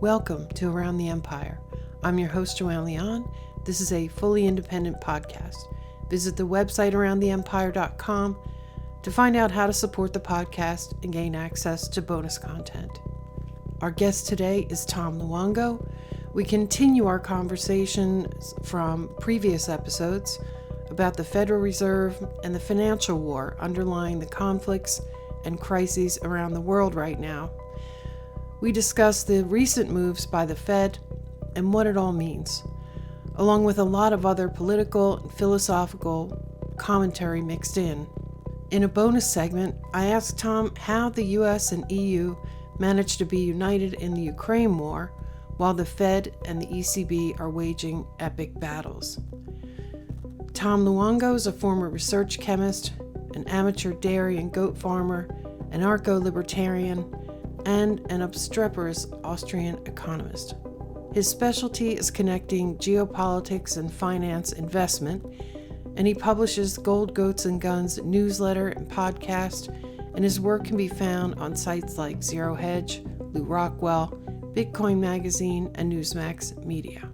Welcome to Around the Empire. I'm your host, Joanne Leon. This is a fully independent podcast. Visit the website aroundtheempire.com to find out how to support the podcast and gain access to bonus content. Our guest today is Tom Luongo. We continue our conversations from previous episodes about the Federal Reserve and the financial war underlying the conflicts and crises around the world right now. We discuss the recent moves by the Fed and what it all means, along with a lot of other political and philosophical commentary mixed in. In a bonus segment, I asked Tom how the US and EU managed to be united in the Ukraine war while the Fed and the ECB are waging epic battles. Tom Luongo is a former research chemist, an amateur dairy and goat farmer, an anarcho-libertarian, and an obstreperous Austrian economist. His specialty is connecting geopolitics and finance investment, and he publishes Gold, Goats, and Guns newsletter and podcast, and his work can be found on sites like Zerohedge, Lou Rockwell, Bitcoin Magazine, and Newsmax Media.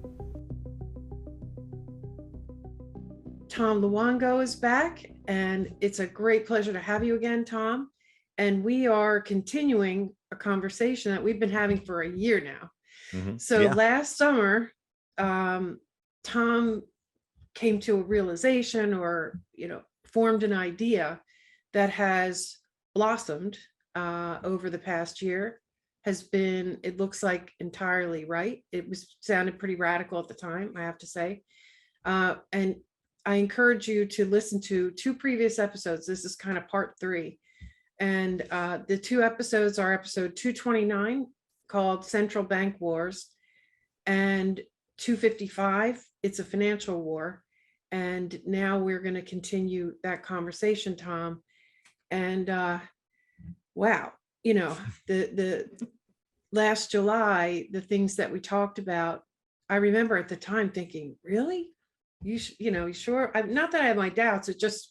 Tom Luongo is back, and it's a great pleasure to have you again, Tom. And we are continuing a conversation that we've been having for a year now. Last summer, Tom came to a realization or, formed an idea that has blossomed over the past year, has been, it looks like, entirely right. It sounded pretty radical at the time, I have to say. And I encourage you to listen to two previous episodes. This is kind of part 3. And the two episodes are episode 229, called Central Bank Wars, and 255, It's a Financial War. And now we're going to continue that conversation, Tom. And wow, the last July, the things that we talked about, I remember at the time thinking, really? You sure? Not that I have my doubts, it just,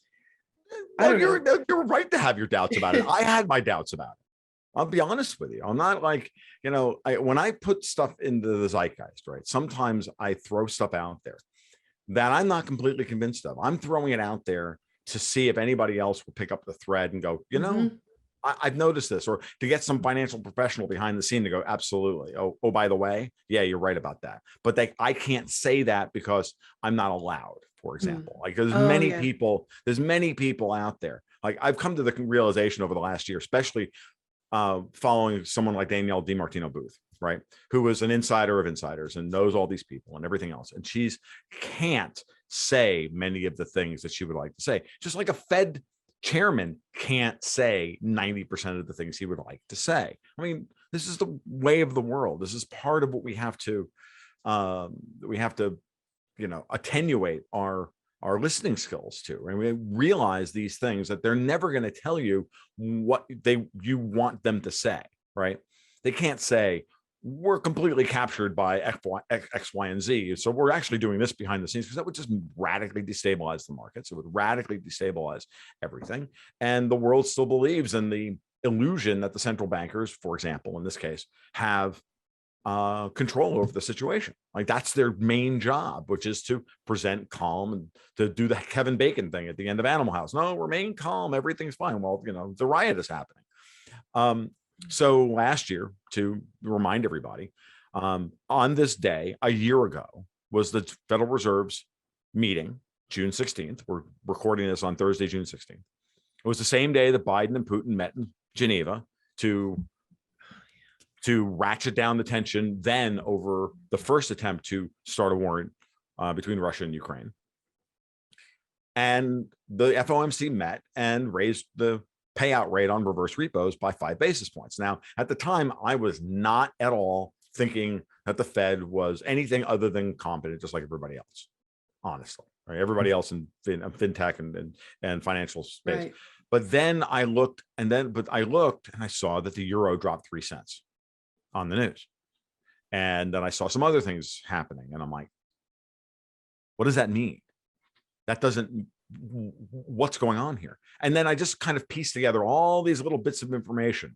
you're right to have your doubts about it. I had my doubts about it. I'll be honest with you. I'm not like, when I put stuff into the zeitgeist, right? Sometimes I throw stuff out there that I'm not completely convinced of. I'm throwing it out there to see if anybody else will pick up the thread and go, I've noticed this, or to get some financial professional behind the scene to go, absolutely. Oh, by the way, yeah, you're right about that. But I can't say that because I'm not allowed, for example. Like there's many people out there. Like I've come to the realization over the last year, especially following someone like Danielle DiMartino Booth, right? Who was an insider of insiders and knows all these people and everything else. And she's can't say many of the things that she would like to say, just like a Fed chairman can't say 90% of the things he would like to say. I mean, this is the way of the world. This is part of what we have to attenuate our listening skills to. And we realize these things that they're never going to tell you what you want them to say, right? They can't say, we're completely captured by X, Y, and Z. So we're actually doing this behind the scenes, because that would just radically destabilize the markets. It would radically destabilize everything. And the world still believes in the illusion that the central bankers, for example, in this case, have control over the situation. Like that's their main job, which is to present calm and to do the Kevin Bacon thing at the end of Animal House. No, remain calm. Everything's fine. Well, the riot is happening. So last year, to remind everybody, on this day, a year ago, was the Federal Reserve's meeting, June 16th. We're recording this on Thursday, June 16th. It was the same day that Biden and Putin met in Geneva to ratchet down the tension then over the first attempt to start a war between Russia and Ukraine. And the FOMC met and raised the payout rate on reverse repos by 5 basis points. Now, at the time, I was not at all thinking that the Fed was anything other than competent, just like everybody else, honestly. Right? Everybody else in fintech and financial space. Right. But then I looked and I saw that the euro dropped 3 cents on the news. And then I saw some other things happening. And I'm like, what does that mean? That doesn't what's going on here? And then I just kind of pieced together all these little bits of information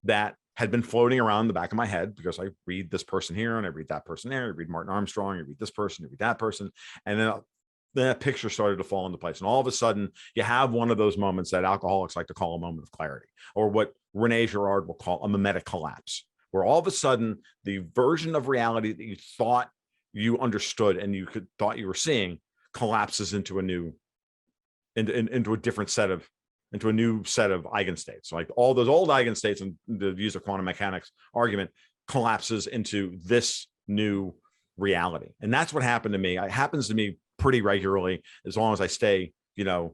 that had been floating around the back of my head because I read this person here and I read that person there. I read Martin Armstrong, I read this person, I read that person. And then that picture started to fall into place. And all of a sudden, you have one of those moments that alcoholics like to call a moment of clarity, or what Rene Girard will call a mimetic collapse, where all of a sudden, the version of reality that you thought you understood and you thought you were seeing collapses into a new, into a different set of, into a new set of eigenstates. Like all those old eigenstates, and the use of quantum mechanics argument collapses into this new reality. And that's what happened to me. It happens to me pretty regularly, as long as I stay,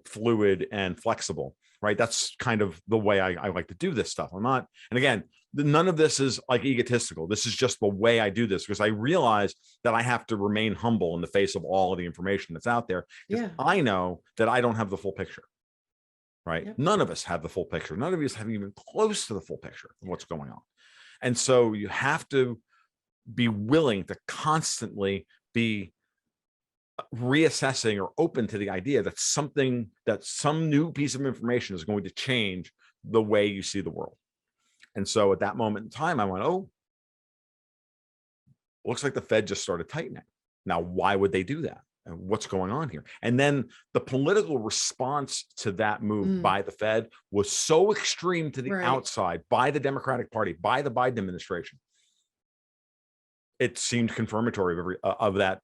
fluid and flexible, right? That's kind of the way I like to do this stuff. I'm not, and again, none of this is like egotistical. This is just the way I do this, because I realize that I have to remain humble in the face of all of the information that's out there. Yeah. I know that I don't have the full picture, right? Yep. None of us have the full picture. None of us have even close to the full picture of what's going on. And so you have to be willing to constantly be reassessing or open to the idea that some new piece of information is going to change the way you see the world. And so at that moment in time, I went, oh, looks like the Fed just started tightening. Now, why would they do that? And what's going on here? And then the political response to that move by the Fed was so extreme to the outside, by the Democratic Party, by the Biden administration. It seemed confirmatory of that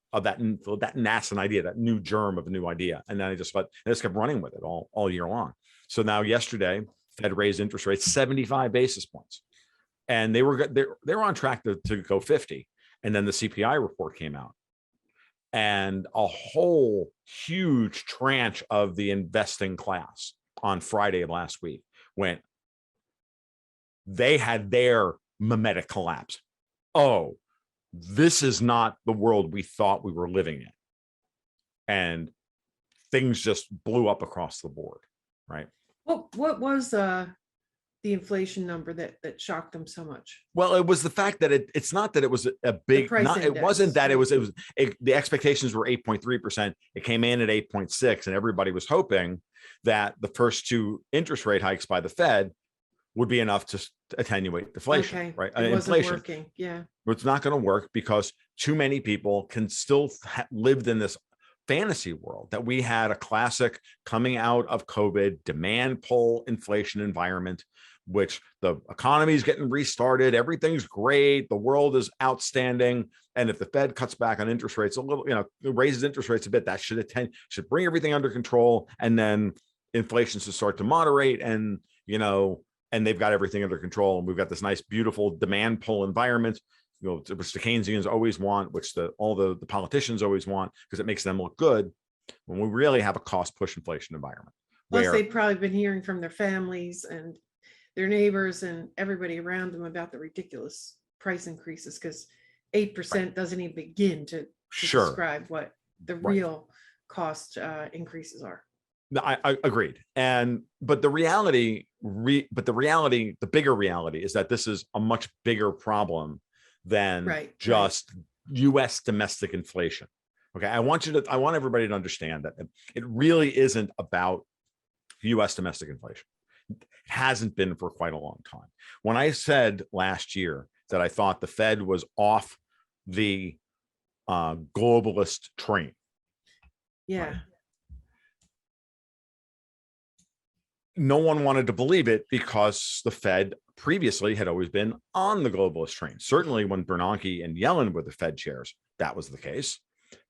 nascent idea, that new germ of a new idea. And then I just kept running with it all year long. So now yesterday, Fed raised interest rates 75 basis points, and they were on track to go 50. And then the CPI report came out, and a whole huge tranche of the investing class on Friday of last week they had their mimetic collapse. Oh, this is not the world we thought we were living in. And things just blew up across the board, right? What was the inflation number that shocked them so much? Well, it was the fact that it's not that it was a big, it wasn't that the expectations were 8.3%. It came in at 8.6, and everybody was hoping that the first two interest rate hikes by the Fed would be enough to attenuate deflation, right? It wasn't working. Yeah. It's not going to work because too many people can still lived in this fantasy world that we had a classic coming out of COVID demand pull inflation environment, which the economy is getting restarted. Everything's great. The world is outstanding. And if the Fed cuts back on interest rates a little, raises interest rates a bit, that should bring everything under control. And then inflation should start to moderate, and they've got everything under control. And we've got this nice, beautiful demand pull environment, which the Keynesians always want, which all the politicians always want, because it makes them look good, when we really have a cost push inflation environment. Plus, they've probably been hearing from their families and their neighbors and everybody around them about the ridiculous price increases, because 8% doesn't even begin to describe what the real cost increases are. I agreed. But the bigger reality is that this is a much bigger problem than just U.S. domestic inflation. Okay. I want everybody to understand that it really isn't about U.S. domestic inflation. It hasn't been for quite a long time. When I said last year that I thought the Fed was off the globalist train. Yeah. Right? No one wanted to believe it, because the Fed previously had always been on the globalist train. Certainly when Bernanke and Yellen were the Fed chairs, that was the case.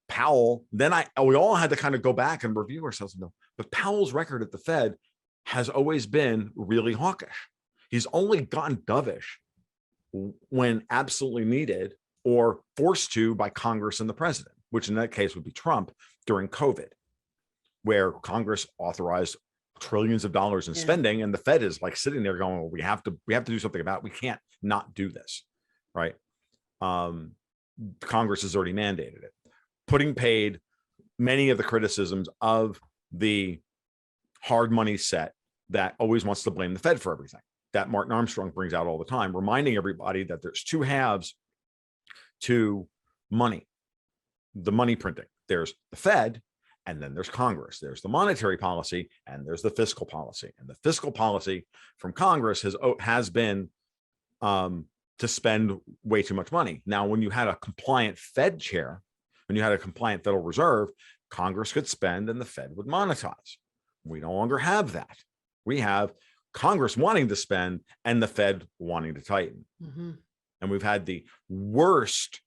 Powell, we all had to kind of go back and review ourselves. But Powell's record at the Fed has always been really hawkish. He's only gotten dovish when absolutely needed or forced to by Congress and the president, which in that case would be Trump during COVID, where Congress authorized trillions of dollars in spending, and the Fed is like sitting there going, well, we have to do something about it. We can't not do this, right? Congress has already mandated it, putting paid many of the criticisms of the hard money set that always wants to blame the Fed for everything, that Martin Armstrong brings out all the time, reminding everybody that there's two halves to money, the money printing. There's the Fed, and then there's Congress. There's the monetary policy, and there's the fiscal policy. And the fiscal policy from Congress has been to spend way too much money. Now, when you had a compliant Fed chair, when you had a compliant Federal Reserve, Congress could spend and the Fed would monetize. We no longer have that. We have Congress wanting to spend and the Fed wanting to tighten. Mm-hmm. And we've had the worst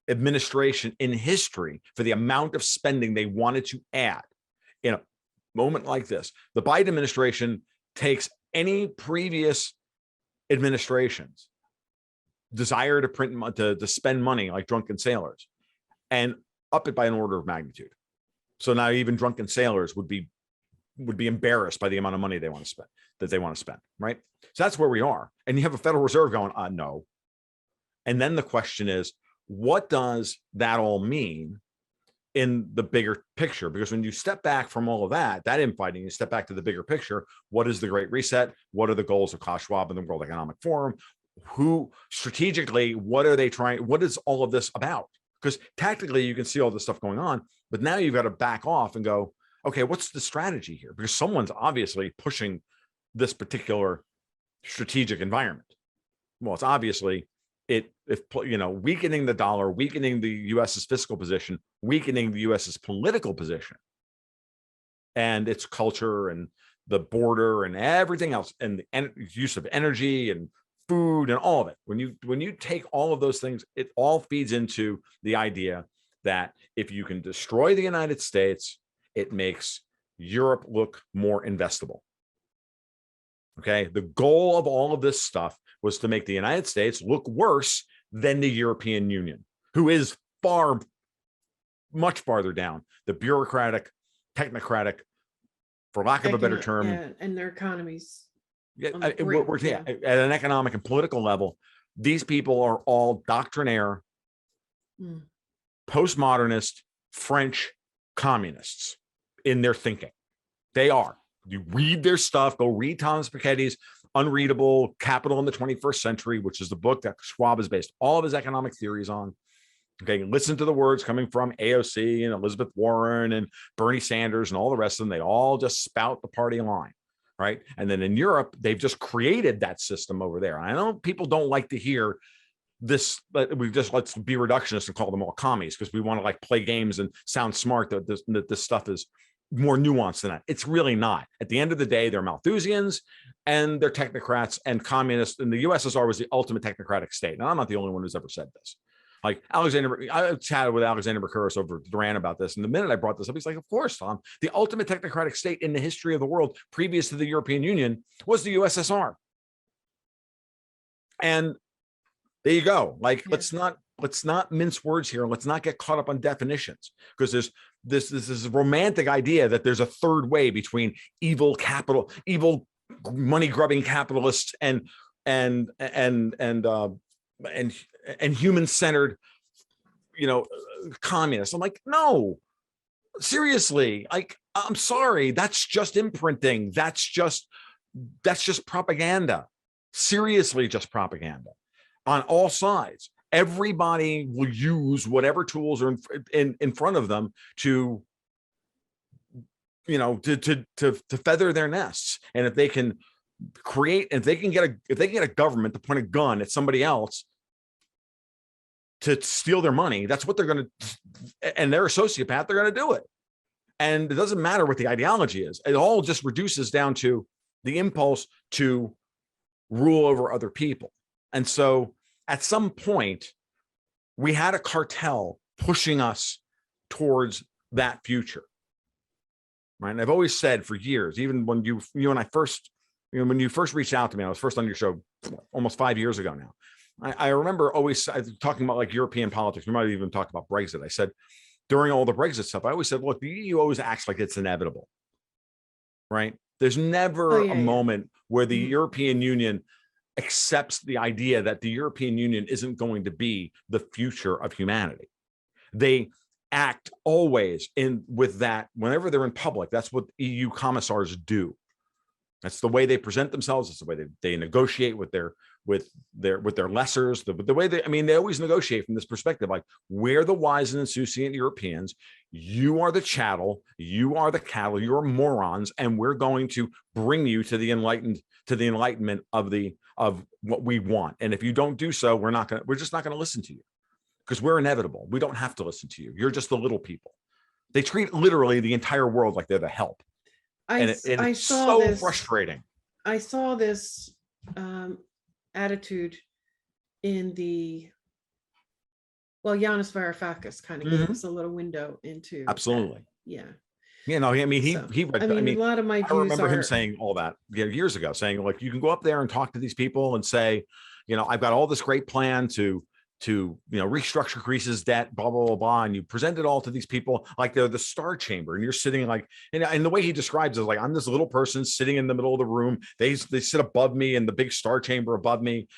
administration in history for the amount of spending they wanted to add. In a moment like this, the Biden administration takes any previous administration's desire to print to spend money like drunken sailors and up it by an order of magnitude. So now even drunken sailors would be embarrassed by the amount of money they want to spend, right? So that's where we are. And you have a Federal Reserve going, no. And then the question is, what does that all mean in the bigger picture? Because when you step back from all of that infighting, you step back to the bigger picture. What is the Great Reset? What are the goals of Klaus Schwab and the World Economic Forum? Who strategically, what are they trying? What is all of this about? Because tactically, you can see all this stuff going on, but now you've got to back off and go, okay, what's the strategy here? Because someone's obviously pushing this particular strategic environment. Well, it's obviously weakening the dollar, weakening the U.S.'s fiscal position, weakening the U.S.'s political position, and its culture and the border and everything else, and the use of energy and food and all of it. When you take all of those things, it all feeds into the idea that if you can destroy the United States, it makes Europe look more investable. Okay, the goal of all of this stuff was to make the United States look worse than the European Union, who is much farther down the bureaucratic, technocratic, for lack of a better term, and their economies. At an economic and political level, these people are all doctrinaire, postmodernist, French communists in their thinking. They are. You read their stuff, go read Thomas Piketty's unreadable Capital in the 21st Century, which is the book that Schwab has based all of his economic theories on. Okay, listen to the words coming from AOC and Elizabeth Warren and Bernie Sanders and all the rest of them. They all just spout the party line, right? And then in Europe, they've just created that system over there. I know people don't like to hear this, but let's be reductionist and call them all commies because we want to like play games and sound smart that this stuff is more nuanced than that. It's really not. At the end of the day, they're Malthusians and they're technocrats and communists. And the USSR was the ultimate technocratic state. And I'm not the only one who's ever said this. Like I chatted with Alexander Mercouris over Duran about this. And the minute I brought this up, he's like, of course, Tom, the ultimate technocratic state in the history of the world previous to the European Union was the USSR. And there you go. Like, let's not mince words here. Let's not get caught up on definitions because there's this romantic idea that there's a third way between evil money grubbing capitalists and human centered, communists. I'm like, no, seriously. Like, I'm sorry. That's just imprinting. That's just propaganda. Seriously, just propaganda on all sides. Everybody will use whatever tools are in front of them to feather their nests. And if they can get a government to point a gun at somebody else to steal their money, that's what they're going to, and they're a sociopath, they're going to do it. And it doesn't matter what the ideology is. It all just reduces down to the impulse to rule over other people. And so at some point, we had a cartel pushing us towards that future. Right. And I've always said for years, even when you and I first, when you first reached out to me, I was first on your show almost 5 years ago now. I remember always talking about like European politics. We might have even talked about Brexit. I said during all the Brexit stuff, I always said, look, the EU always acts like it's inevitable. Right. There's never a moment where the European Union accepts the idea that the European Union isn't going to be the future of humanity. They act always with that whenever they're in public. That's what EU commissars do. That's the way they present themselves. It's the way they negotiate with their lessers. The way they always negotiate from this perspective. Like, we're the wise and insouciant Europeans. You are the chattel. You are the cattle. You are morons, and we're going to bring you to the enlightened to the enlightenment of what we want. And if you don't do so, we're just not going to listen to you, because we're inevitable. We don't have to listen to you. You're just the little people. They treat literally the entire world like they're the help. And it's so frustrating. I saw this attitude in Yanis Varoufakis kind of gave us a little window into absolutely that. Yeah. You know, I mean, a lot of my views, I remember him saying all that years ago, saying like, you can go up there and talk to these people and say, you know, I've got all this great plan to restructure Greece's debt, blah, blah, blah, blah. And you present it all to these people like they're the star chamber. And you're sitting like, and the way he describes it is like, I'm this little person sitting in the middle of the room. They sit above me in the big star chamber above me.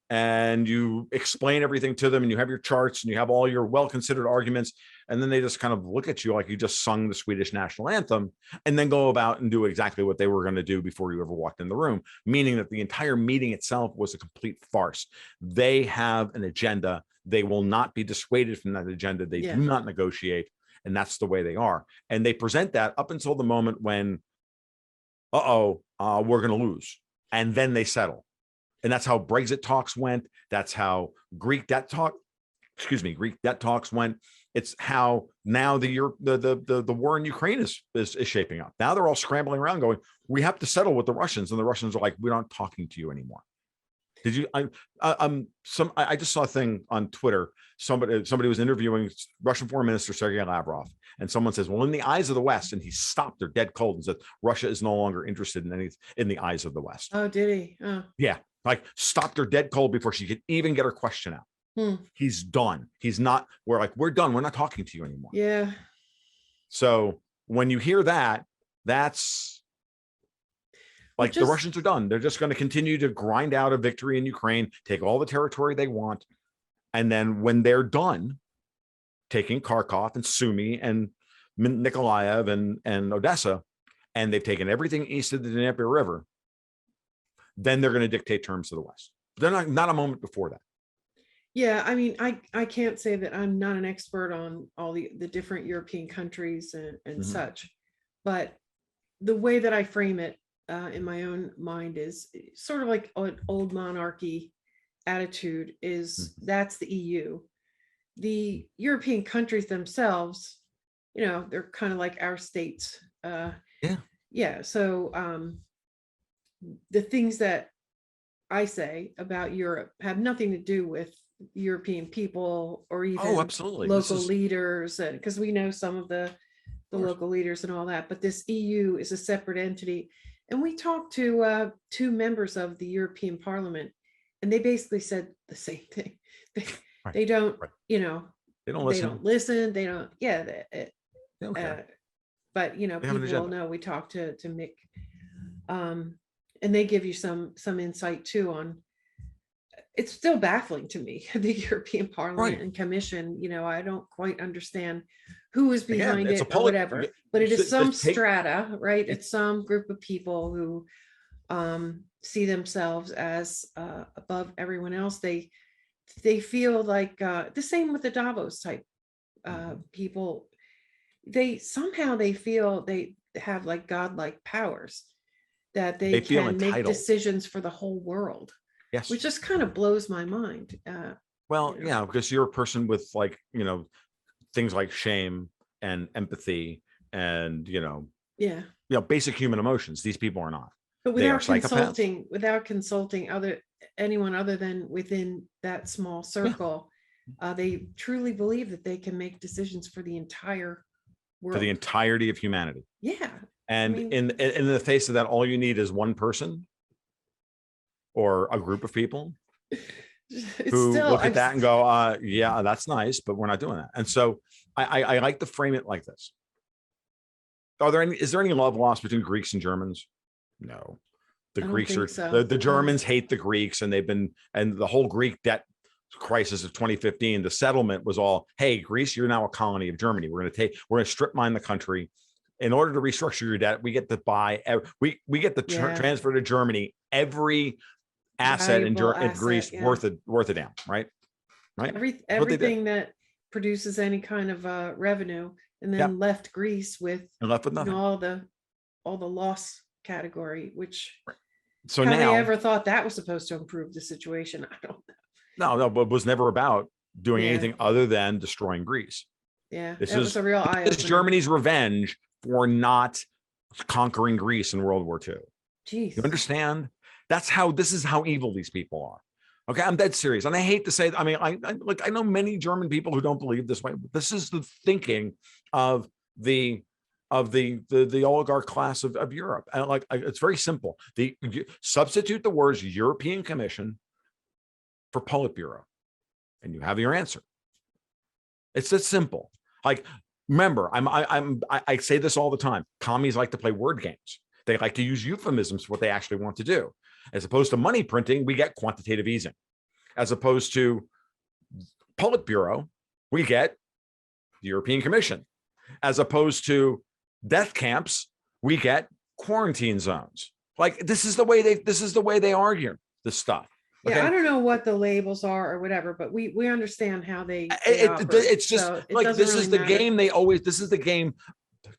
And you explain everything to them, and you have your charts and you have all your well-considered arguments. And then they just kind of look at you like you just sung the Swedish national anthem, and then go about and do exactly what they were going to do before you ever walked in the room, meaning that the entire meeting itself was a complete farce. They have an agenda. They will not be dissuaded from that agenda. They do not negotiate. And that's the way they are. And they present that up until the moment when, we're going to lose. And then they settle. And that's how Brexit talks went. That's how Greek debt talks went. It's how now the war in Ukraine is shaping up. Now they're all scrambling around going, we have to settle with the Russians. And the Russians are like, we're not talking to you anymore. Did you? I just saw a thing on Twitter. Somebody was interviewing Russian Foreign Minister Sergei Lavrov, and someone says, "Well, in the eyes of the West," and he stopped her dead cold and said, "Russia is no longer interested in the eyes of the West." Oh, did he? Oh. Yeah, like stopped her dead cold before she could even get her question out. He's done. He's not. We're done. We're not talking to you anymore. Yeah. So when you hear that, that's. Like the Russians are done. They're just going to continue to grind out a victory in Ukraine, take all the territory they want. And then when they're done taking Kharkov and Sumy and Nikolaev and Odessa, and they've taken everything east of the Dnieper River, then they're going to dictate terms to the West. They're not a moment before that. Yeah, I mean, I can't say that I'm not an expert on all the different European countries and such, but the way that I frame it, in my own mind, is sort of like an old monarchy attitude. That's the EU. The European countries themselves, they're kind of like our states. So the things that I say about Europe have nothing to do with European people or even local leaders, because we know some of the local leaders and all that, but this EU is a separate entity. And we talked to 2 members of the European Parliament, and they basically said the same thing. They don't, they don't listen. They don't. But people know. We talked to Mick, and they give you some insight too on. It's still baffling to me, the European Parliament and Commission. I don't quite understand who is behind it or whatever, but it is some strata, right? It's some group of people who see themselves as above everyone else. They feel like the same with the Davos type people. They feel they have like godlike powers, that they can make decisions for the whole world. Yes. Which just kind of blows my mind. Because you're a person with things like shame and empathy and, basic human emotions. These people are not. But without consulting anyone other than within that small circle, they truly believe that they can make decisions for the entire world. For the entirety of humanity. Yeah. And in the face of that, all you need is one person or a group of people who look at that and go, yeah, that's nice, but we're not doing that. And so I like to frame it like this. Is there any love lost between Greeks and Germans? No. The Germans hate the Greeks, and the whole Greek debt crisis of 2015, the settlement was all, hey, Greece, you're now a colony of Germany. We're going to strip mine the country. In order to restructure your debt, we get to transfer to Germany every asset in Greece worth a damn, right? Everything that produces any kind of revenue, and then left Greece with nothing. all the loss category, which So How now they ever thought that was supposed to improve the situation, I don't know. no, but it was never about doing Yeah. anything other than destroying Greece. Yeah, This that was a real eye is opener. Germany's revenge for not conquering Greece in World War II. Jeez. You understand? This is how evil these people are. Okay, I'm dead serious. And I hate to say, I mean, I know many German people who don't believe this way. But this is the thinking of the oligarch class of Europe. And it's very simple. Substitute the words European Commission for Politburo, and you have your answer. It's that simple. Like, remember, I say this all the time. Commies like to play word games. They like to use euphemisms for what they actually want to do. As opposed to money printing, we get quantitative easing. As opposed to Politburo, we get the European Commission. As opposed to death camps, we get quarantine zones. Like, this is the way they argue this stuff. Okay? Yeah, I don't know what the labels are or whatever, but we understand how they operate. It's just So it like doesn't this really is the matter. game this is the game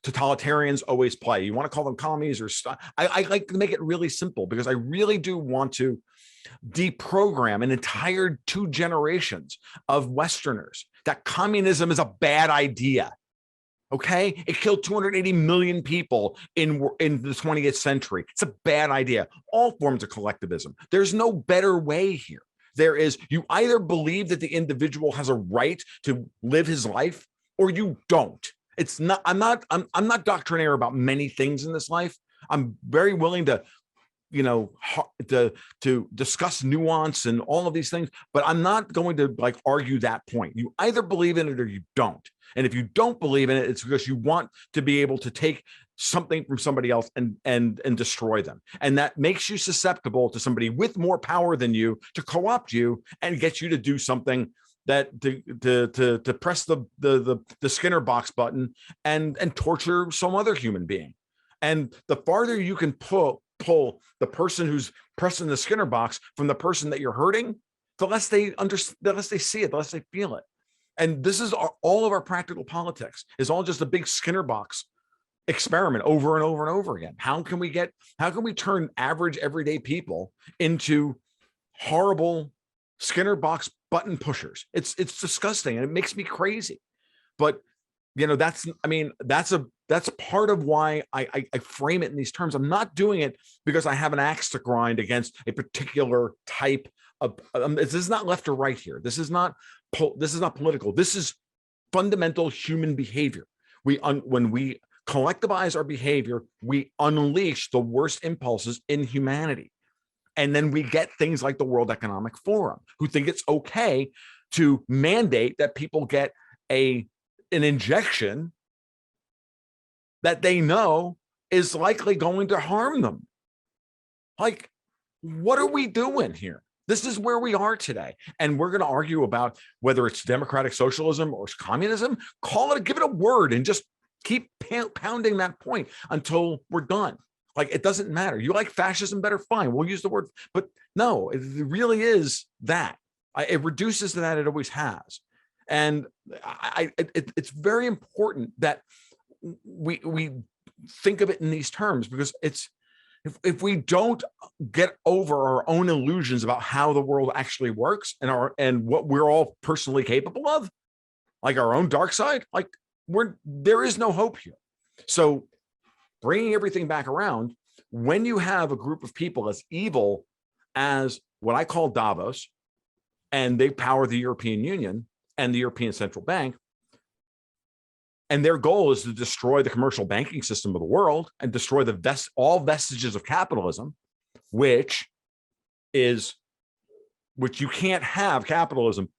totalitarians always play. You want to call them commies or stuff. I like to make it really simple because I really do want to deprogram an entire 2 generations of Westerners that communism is a bad idea. Okay, it killed 280 million people in the 20th century. It's a bad idea. All forms of collectivism. There's no better way here. There is, you either believe that the individual has a right to live his life or you don't. It's not, I'm not doctrinaire about many things in this life. I'm very willing to, to discuss nuance and all of these things, but I'm not going to argue that point. You either believe in it or you don't. And if you don't believe in it, it's because you want to be able to take something from somebody else and destroy them. And that makes you susceptible to somebody with more power than you to co-opt you and get you to do something that to press the Skinner box button and torture some other human being. And the farther you can pull the person who's pressing the Skinner box from the person that you're hurting, the less they understand, the less they see it, the less they feel it. And this is all of our practical politics is all just a big Skinner box experiment over and over and over again. How can we turn average everyday people into horrible Skinner box button pushers? It's disgusting and it makes me crazy. But that's part of why I frame it in these terms. I'm not doing it because I have an axe to grind against a particular type of. This is not left or right here. This is not political. This is fundamental human behavior. When we collectivize our behavior, we unleash the worst impulses in humanity. And then we get things like the World Economic Forum, who think it's okay to mandate that people get an injection that they know is likely going to harm them. Like, what are we doing here? This is where we are today. And we're going to argue about whether it's democratic socialism or communism. Give it a word and just keep pounding that point until we're done. Like, it doesn't matter. You like fascism better? Fine. We'll use the word. But no, it really is that. It reduces to that. It always has. And it's very important that we think of it in these terms, because if we don't get over our own illusions about how the world actually works and what we're all personally capable of, like our own dark side, there is no hope here. So bringing everything back around, when you have a group of people as evil as what I call Davos, and they power the European Union and the European Central Bank, and their goal is to destroy the commercial banking system of the world and destroy all vestiges of capitalism, which you can't have capitalism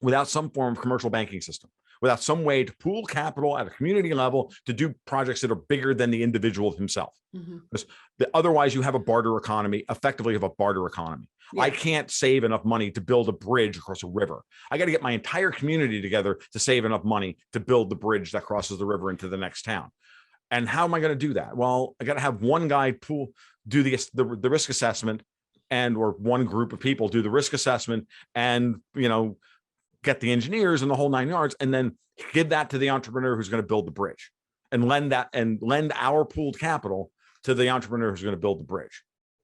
without some form of commercial banking system, without some way to pool capital at a community level to do projects that are bigger than the individual himself. Mm-hmm. Because otherwise you have a barter economy, effectively have a barter economy. Yeah. I can't save enough money to build a bridge across a river. I got to get my entire community together to save enough money to build the bridge that crosses the river into the next town. And how am I going to do that? Well, I got to have one guy do the risk assessment, or one group of people do the risk assessment and, get the engineers and the whole 9 yards, and then give that to the entrepreneur who's going to build the bridge, and lend our pooled capital to the entrepreneur who's going to build the bridge.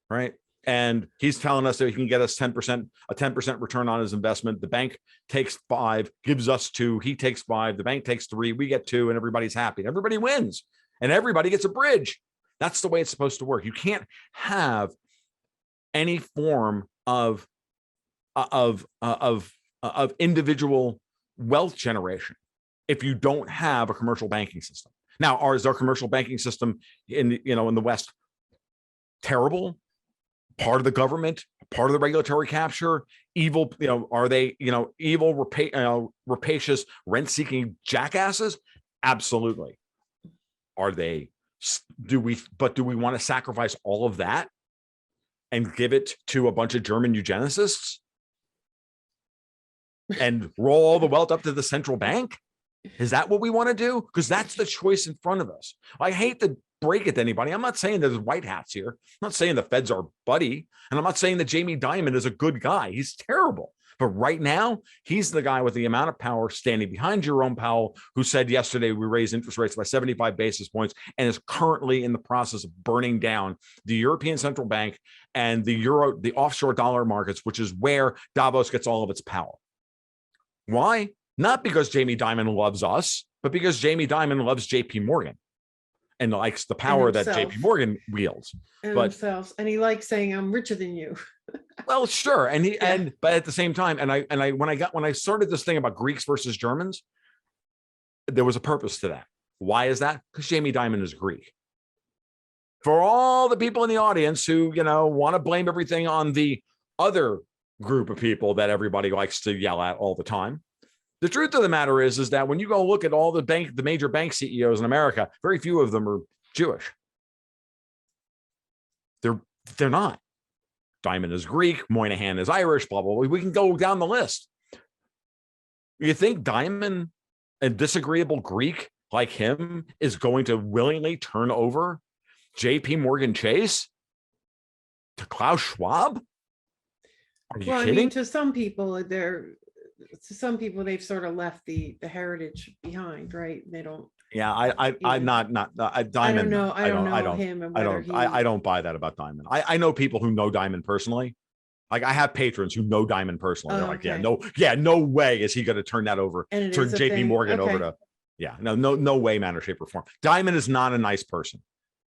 Right. And he's telling us that he can get us 10%, a 10% return on his investment. The bank takes 5, gives us 2. He takes 5. The bank takes 3. We get 2, and everybody's happy. And everybody wins, and everybody gets a bridge. That's the way it's supposed to work. You can't have any form of individual wealth generation if you don't have a commercial banking system. Now, is our commercial banking system in the West terrible? Part of the government, part of the regulatory capture, evil, are they, evil, rapacious, rent-seeking jackasses? Absolutely. Are they? Do we want to sacrifice all of that and give it to a bunch of German eugenicists and roll all the wealth up to the central bank? Is that what we want to do? Because that's the choice in front of us. I hate to break it to anybody. I'm not saying there's white hats here. I'm not saying the Fed's our buddy. And I'm not saying that Jamie Dimon is a good guy. He's terrible. But right now, he's the guy with the amount of power standing behind Jerome Powell, who said yesterday we raised interest rates by 75 basis points and is currently in the process of burning down the European Central Bank and the offshore dollar markets, which is where Davos gets all of its power. Why? Not because Jamie Dimon loves us, but because Jamie Dimon loves JP Morgan and likes the power that JP Morgan wields. And himself. And he likes saying, I'm richer than you. Well, sure. But at the same time, when I started this thing about Greeks versus Germans, there was a purpose to that. Why is that? Because Jamie Dimon is Greek. For all the people in the audience who, want to blame everything on the other group of people that everybody likes to yell at all the time, the truth of the matter is that when you go look at all the major bank CEOs in America, very few of them are Jewish. They're not. Dimon is Greek, Moynihan is Irish, blah, blah, blah. We can go down the list. You think Dimon, a disagreeable Greek like him, is going to willingly turn over JP Morgan Chase to Klaus Schwab? Are you kidding? I mean, to some people, they've sort of left the heritage behind, right? They don't. Yeah, I'm not Dimon. I don't know. I don't know him. And I don't buy that about Dimon. I know people who know Dimon personally. Like I have patrons who know Dimon personally. They're like, no way is he going to turn that over, turn JP Morgan over to. Yeah, no way, manner, shape, or form. Dimon is not a nice person.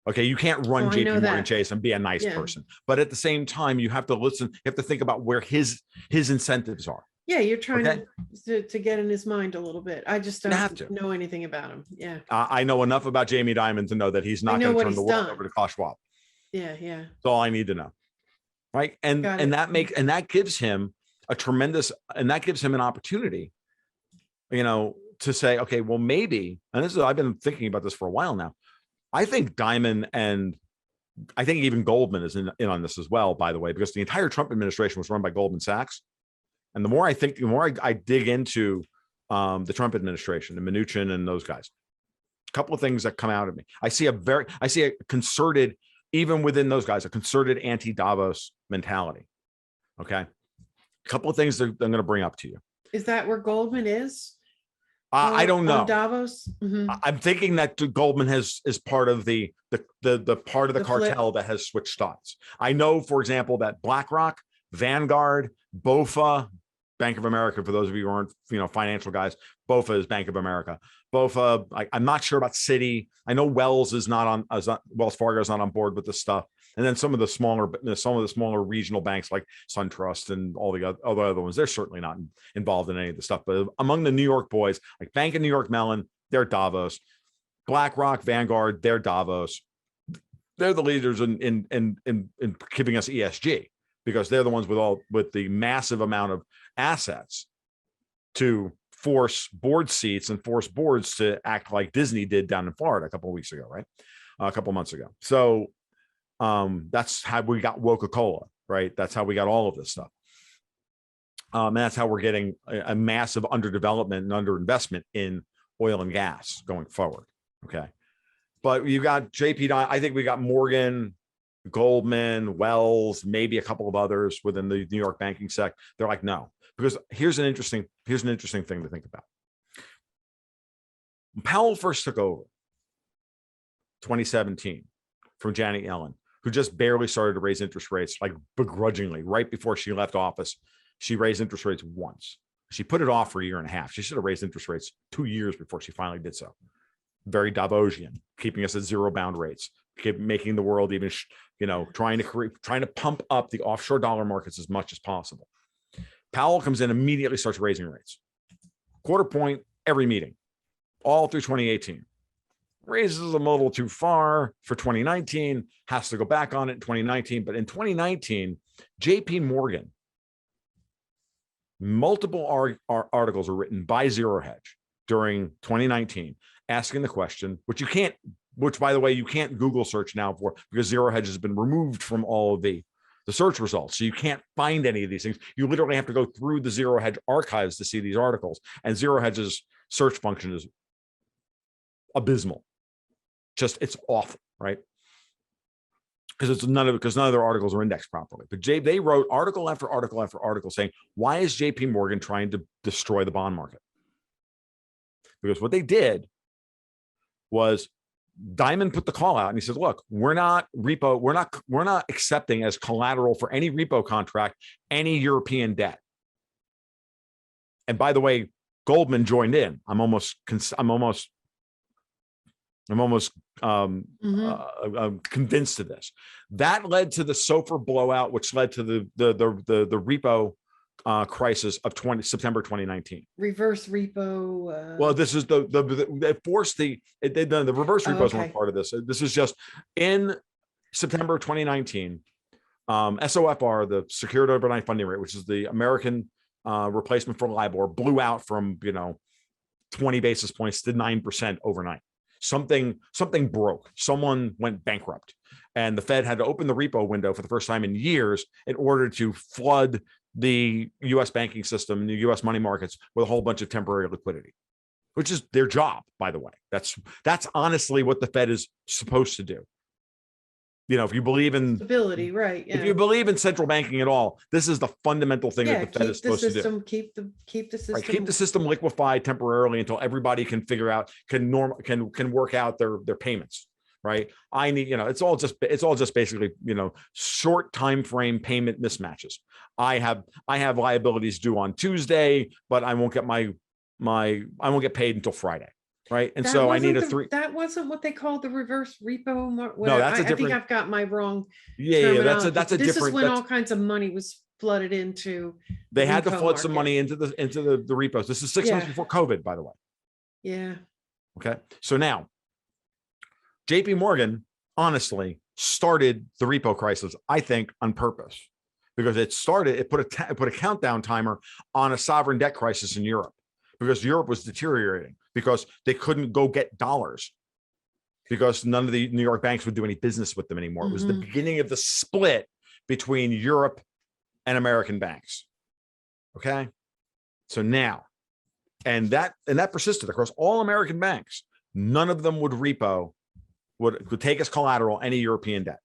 Okay, you can't run JP Morgan Chase and be a nice person. But at the same time, you have to listen. You have to think about where his incentives are. Yeah, you're trying to get in his mind a little bit. I just don't know anything about him. Yeah. I know enough about Jamie Dimon to know that he's not going to turn the world over to Klaus Schwab. Yeah. That's all I need to know. Right. And that gives him an opportunity, to say, okay, well, maybe, and I've been thinking about this for a while now. I think Dimon and I think even Goldman is in on this as well, by the way, because the entire Trump administration was run by Goldman Sachs. And the more I dig into the Trump administration and Mnuchin and those guys, a couple of things that come out of me. I see a concerted, even within those guys, a concerted anti-Davos mentality. Okay. A couple of things that I'm going to bring up to you. Is that where Goldman is? I don't know. Davos? Mm-hmm. I'm thinking that Goldman is part of the part of the cartel that has switched thoughts. I know, for example, that BlackRock, Vanguard, BofA, Bank of America, for those of you who aren't, financial guys, BofA is Bank of America. BofA, I'm not sure about Citi. I know Wells Fargo is not on board with this stuff. And then some of the smaller regional banks like SunTrust and all the other ones, they're certainly not involved in any of the stuff. But among the New York boys, like Bank of New York Mellon, they're Davos. BlackRock, Vanguard, they're Davos. They're the leaders in giving us ESG, because they're the ones with the massive amount of assets to force board seats and force boards to act like Disney did down in Florida a couple of weeks ago, right? A couple of months ago. So that's how we got Coca-Cola, right? That's how we got all of this stuff. And that's how we're getting a massive underdevelopment and underinvestment in oil and gas going forward. Okay. But you got I think we got Morgan, Goldman, Wells, maybe a couple of others within the New York banking sector. They're like, no, because here's an interesting thing to think about. When Powell first took over 2017 from Janet Yellen, who just barely started to raise interest rates, like begrudgingly, right before she left office. She raised interest rates once. She put it off for a year and a half. She should have raised interest rates 2 years before she finally did so. Very Davosian, keeping us at zero bound rates, making the world even, trying to pump up the offshore dollar markets as much as possible. Powell comes in, immediately starts raising rates. Quarter point every meeting, all through 2018. Raises them a little too far for 2019, has to go back on it in 2019. But in 2019, JP Morgan, multiple articles are written by Zerohedge during 2019, asking the question, which by the way, you can't Google search now for, because Zerohedge has been removed from all of the search results. So you can't find any of these things. You literally have to go through the Zerohedge archives to see these articles. And Zerohedge's search function is abysmal. It's awful, right? Because none of their articles are indexed properly. But they wrote article after article after article saying, why is JP Morgan trying to destroy the bond market? Because what they did was Diamond put the call out and he said, look, we're not accepting as collateral for any repo contract any European debt. And by the way, Goldman joined in. I'm almost convinced of this. That led to the SOFR blowout, which led to the repo crisis of September 2019. Reverse repo. Well, this is the reverse repos weren't part of this. This is just in September 2019. SOFR, the Secured Overnight Funding Rate, which is the American replacement for LIBOR, blew out from 20 basis points to 9% overnight. Something broke. Someone went bankrupt, and the Fed had to open the repo window for the first time in years in order to flood the U.S. banking system and the U.S. money markets with a whole bunch of temporary liquidity, which is their job, by the way. That's honestly what the Fed is supposed to do. If you believe in stability, right? Yeah. If you believe in central banking at all, this is the fundamental thing that the Fed is supposed to do. Keep the system, right, keep the system liquefied temporarily until everybody can figure out, can work out their payments. Right. I need, it's all just basically, short time frame payment mismatches. I have liabilities due on Tuesday, but I won't get I won't get paid until Friday. Right. And so I need that wasn't what they called the reverse repo. No, that's a different. I think I've got my wrong. Yeah. That's a this different. This is when all kinds of money was flooded into. They had to flood some money into the repos. This is 6 months before COVID, by the way. Yeah. Okay. So now, JP Morgan honestly started the repo crisis, I think, on purpose, because it put a countdown timer on a sovereign debt crisis in Europe, because Europe was deteriorating, because they couldn't go get dollars, because none of the New York banks would do any business with them anymore. It was the beginning of the split between Europe and American banks. Okay. So now, and that persisted across all American banks. None of them would would take as collateral any European debt.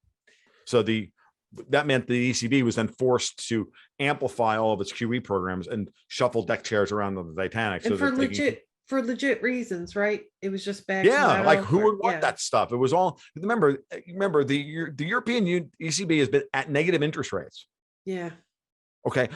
So that meant the ECB was then forced to amplify all of its QE programs and shuffle deck chairs around the Titanic. And for legit reasons, right? It was just bad. Yeah, like who would want that stuff? It was all. Remember the European ECB has been at negative interest rates. Yeah. Okay,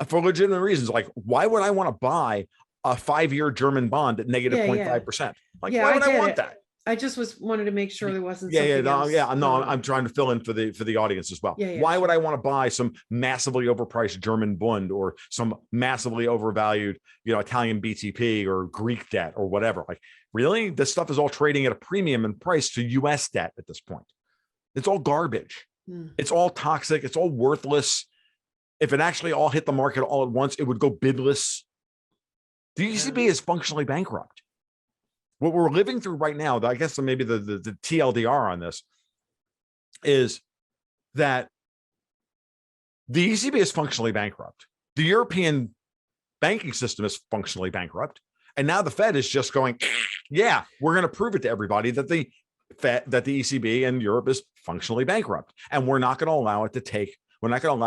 for legitimate reasons, like why would I want to buy a 5-year German bond at negative 0.5%? Like why would I want that? I just wanted to make sure there wasn't I'm trying to fill in for the audience as well. Why would I want to buy some massively overpriced German Bund or some massively overvalued, Italian BTP or Greek debt or whatever? Like, really? This stuff is all trading at a premium in price to US debt at this point. It's all garbage. It's all toxic. It's all worthless. If it actually all hit the market all at once, it would go bidless. The ECB is functionally bankrupt. What we're living through right now, I guess maybe the TLDR on this is that the ECB is functionally bankrupt. The European banking system is functionally bankrupt. And now the Fed is just going, yeah, we're going to prove it to everybody that the ECB and Europe is functionally bankrupt. And we're not going to allow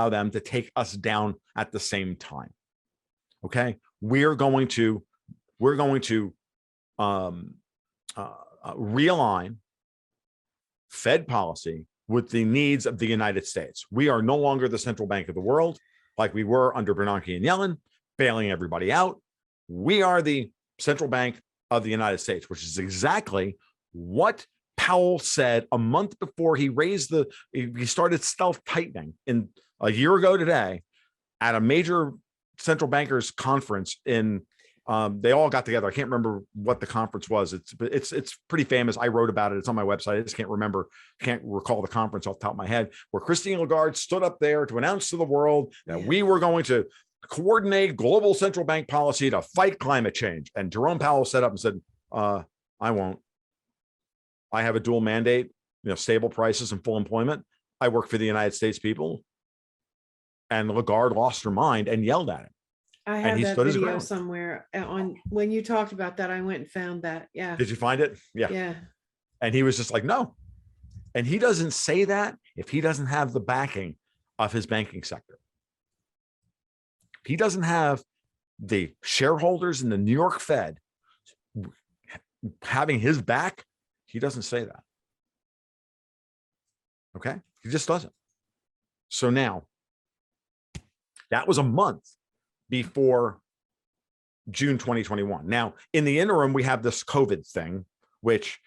them to take us down at the same time. Okay. We're going to realign Fed policy with the needs of the United States. We are no longer the central bank of the world like we were under Bernanke and Yellen, bailing everybody out. We are the central bank of the United States, which is exactly what Powell said a month before he started stealth tightening in a year ago today at a major central bankers conference in they all got together. I can't remember what the conference was. It's pretty famous. I wrote about it. It's on my website. I just can't recall the conference off the top of my head, where Christine Lagarde stood up there to announce to the world that we were going to coordinate global central bank policy to fight climate change. And Jerome Powell set up and said, I won't. I have a dual mandate, stable prices and full employment. I work for the United States people. And Lagarde lost her mind and yelled at him. I have that video somewhere on when you talked about that. I went and found that. Yeah. Did you find it? Yeah. Yeah. And he was just like, no. And he doesn't say that if he doesn't have the backing of his banking sector. He doesn't have the shareholders in the New York Fed having his back. He doesn't say that. Okay. He just doesn't. So now that was a month before June 2021. Now, in the interim, we have this COVID thing, which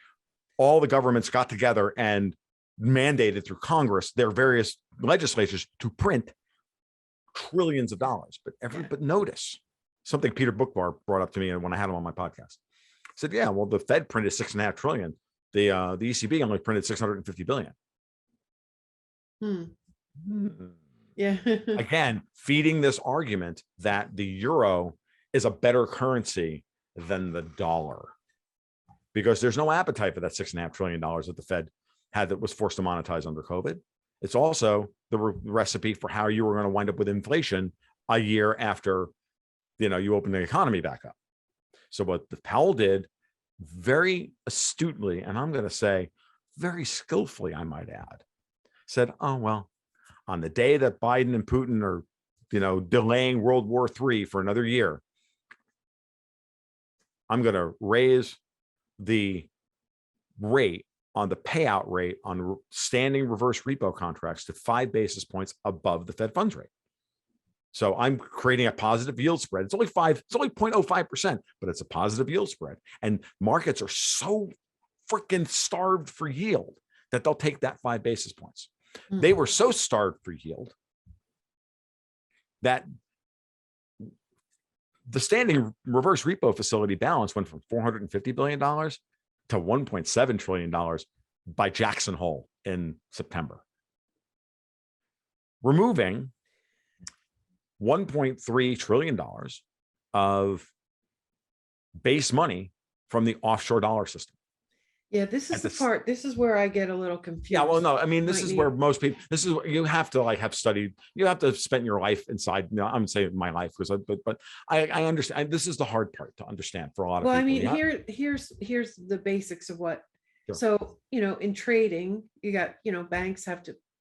all the governments got together and mandated through Congress, their various legislatures, to print trillions of dollars. But notice something Peter Bookbar brought up to me when I had him on my podcast. I said, yeah, well, the Fed printed 6.5 trillion. The ECB only printed 650 billion. Yeah. Again, feeding this argument that the euro is a better currency than the dollar, because there's no appetite for that $6.5 trillion that the Fed had that was forced to monetize under COVID. It's also the recipe for how you were going to wind up with inflation a year after, you open the economy back up. So what the Powell did very astutely, and I'm going to say very skillfully, I might add, said, oh, well, on the day that Biden and Putin are, delaying World War III for another year, I'm going to raise the rate on the payout rate on standing reverse repo contracts to 5 basis points above the Fed funds rate. So I'm creating a positive yield spread. It's only 0.05%, but it's a positive yield spread. And markets are so freaking starved for yield that they'll take that 5 basis points. They were so starved for yield that the standing reverse repo facility balance went from $450 billion to $1.7 trillion by Jackson Hole in September, removing $1.3 trillion of base money from the offshore dollar system. Yeah, this is the part. This is where I get a little confused. Yeah, well, no, I mean, this is where most people. This is what you have to have studied. You have to spend your life inside. I'm saying my life because, but I understand. This is the hard part to understand for a lot of people. Well, I mean, here's the basics of what. Sure. So in trading, you got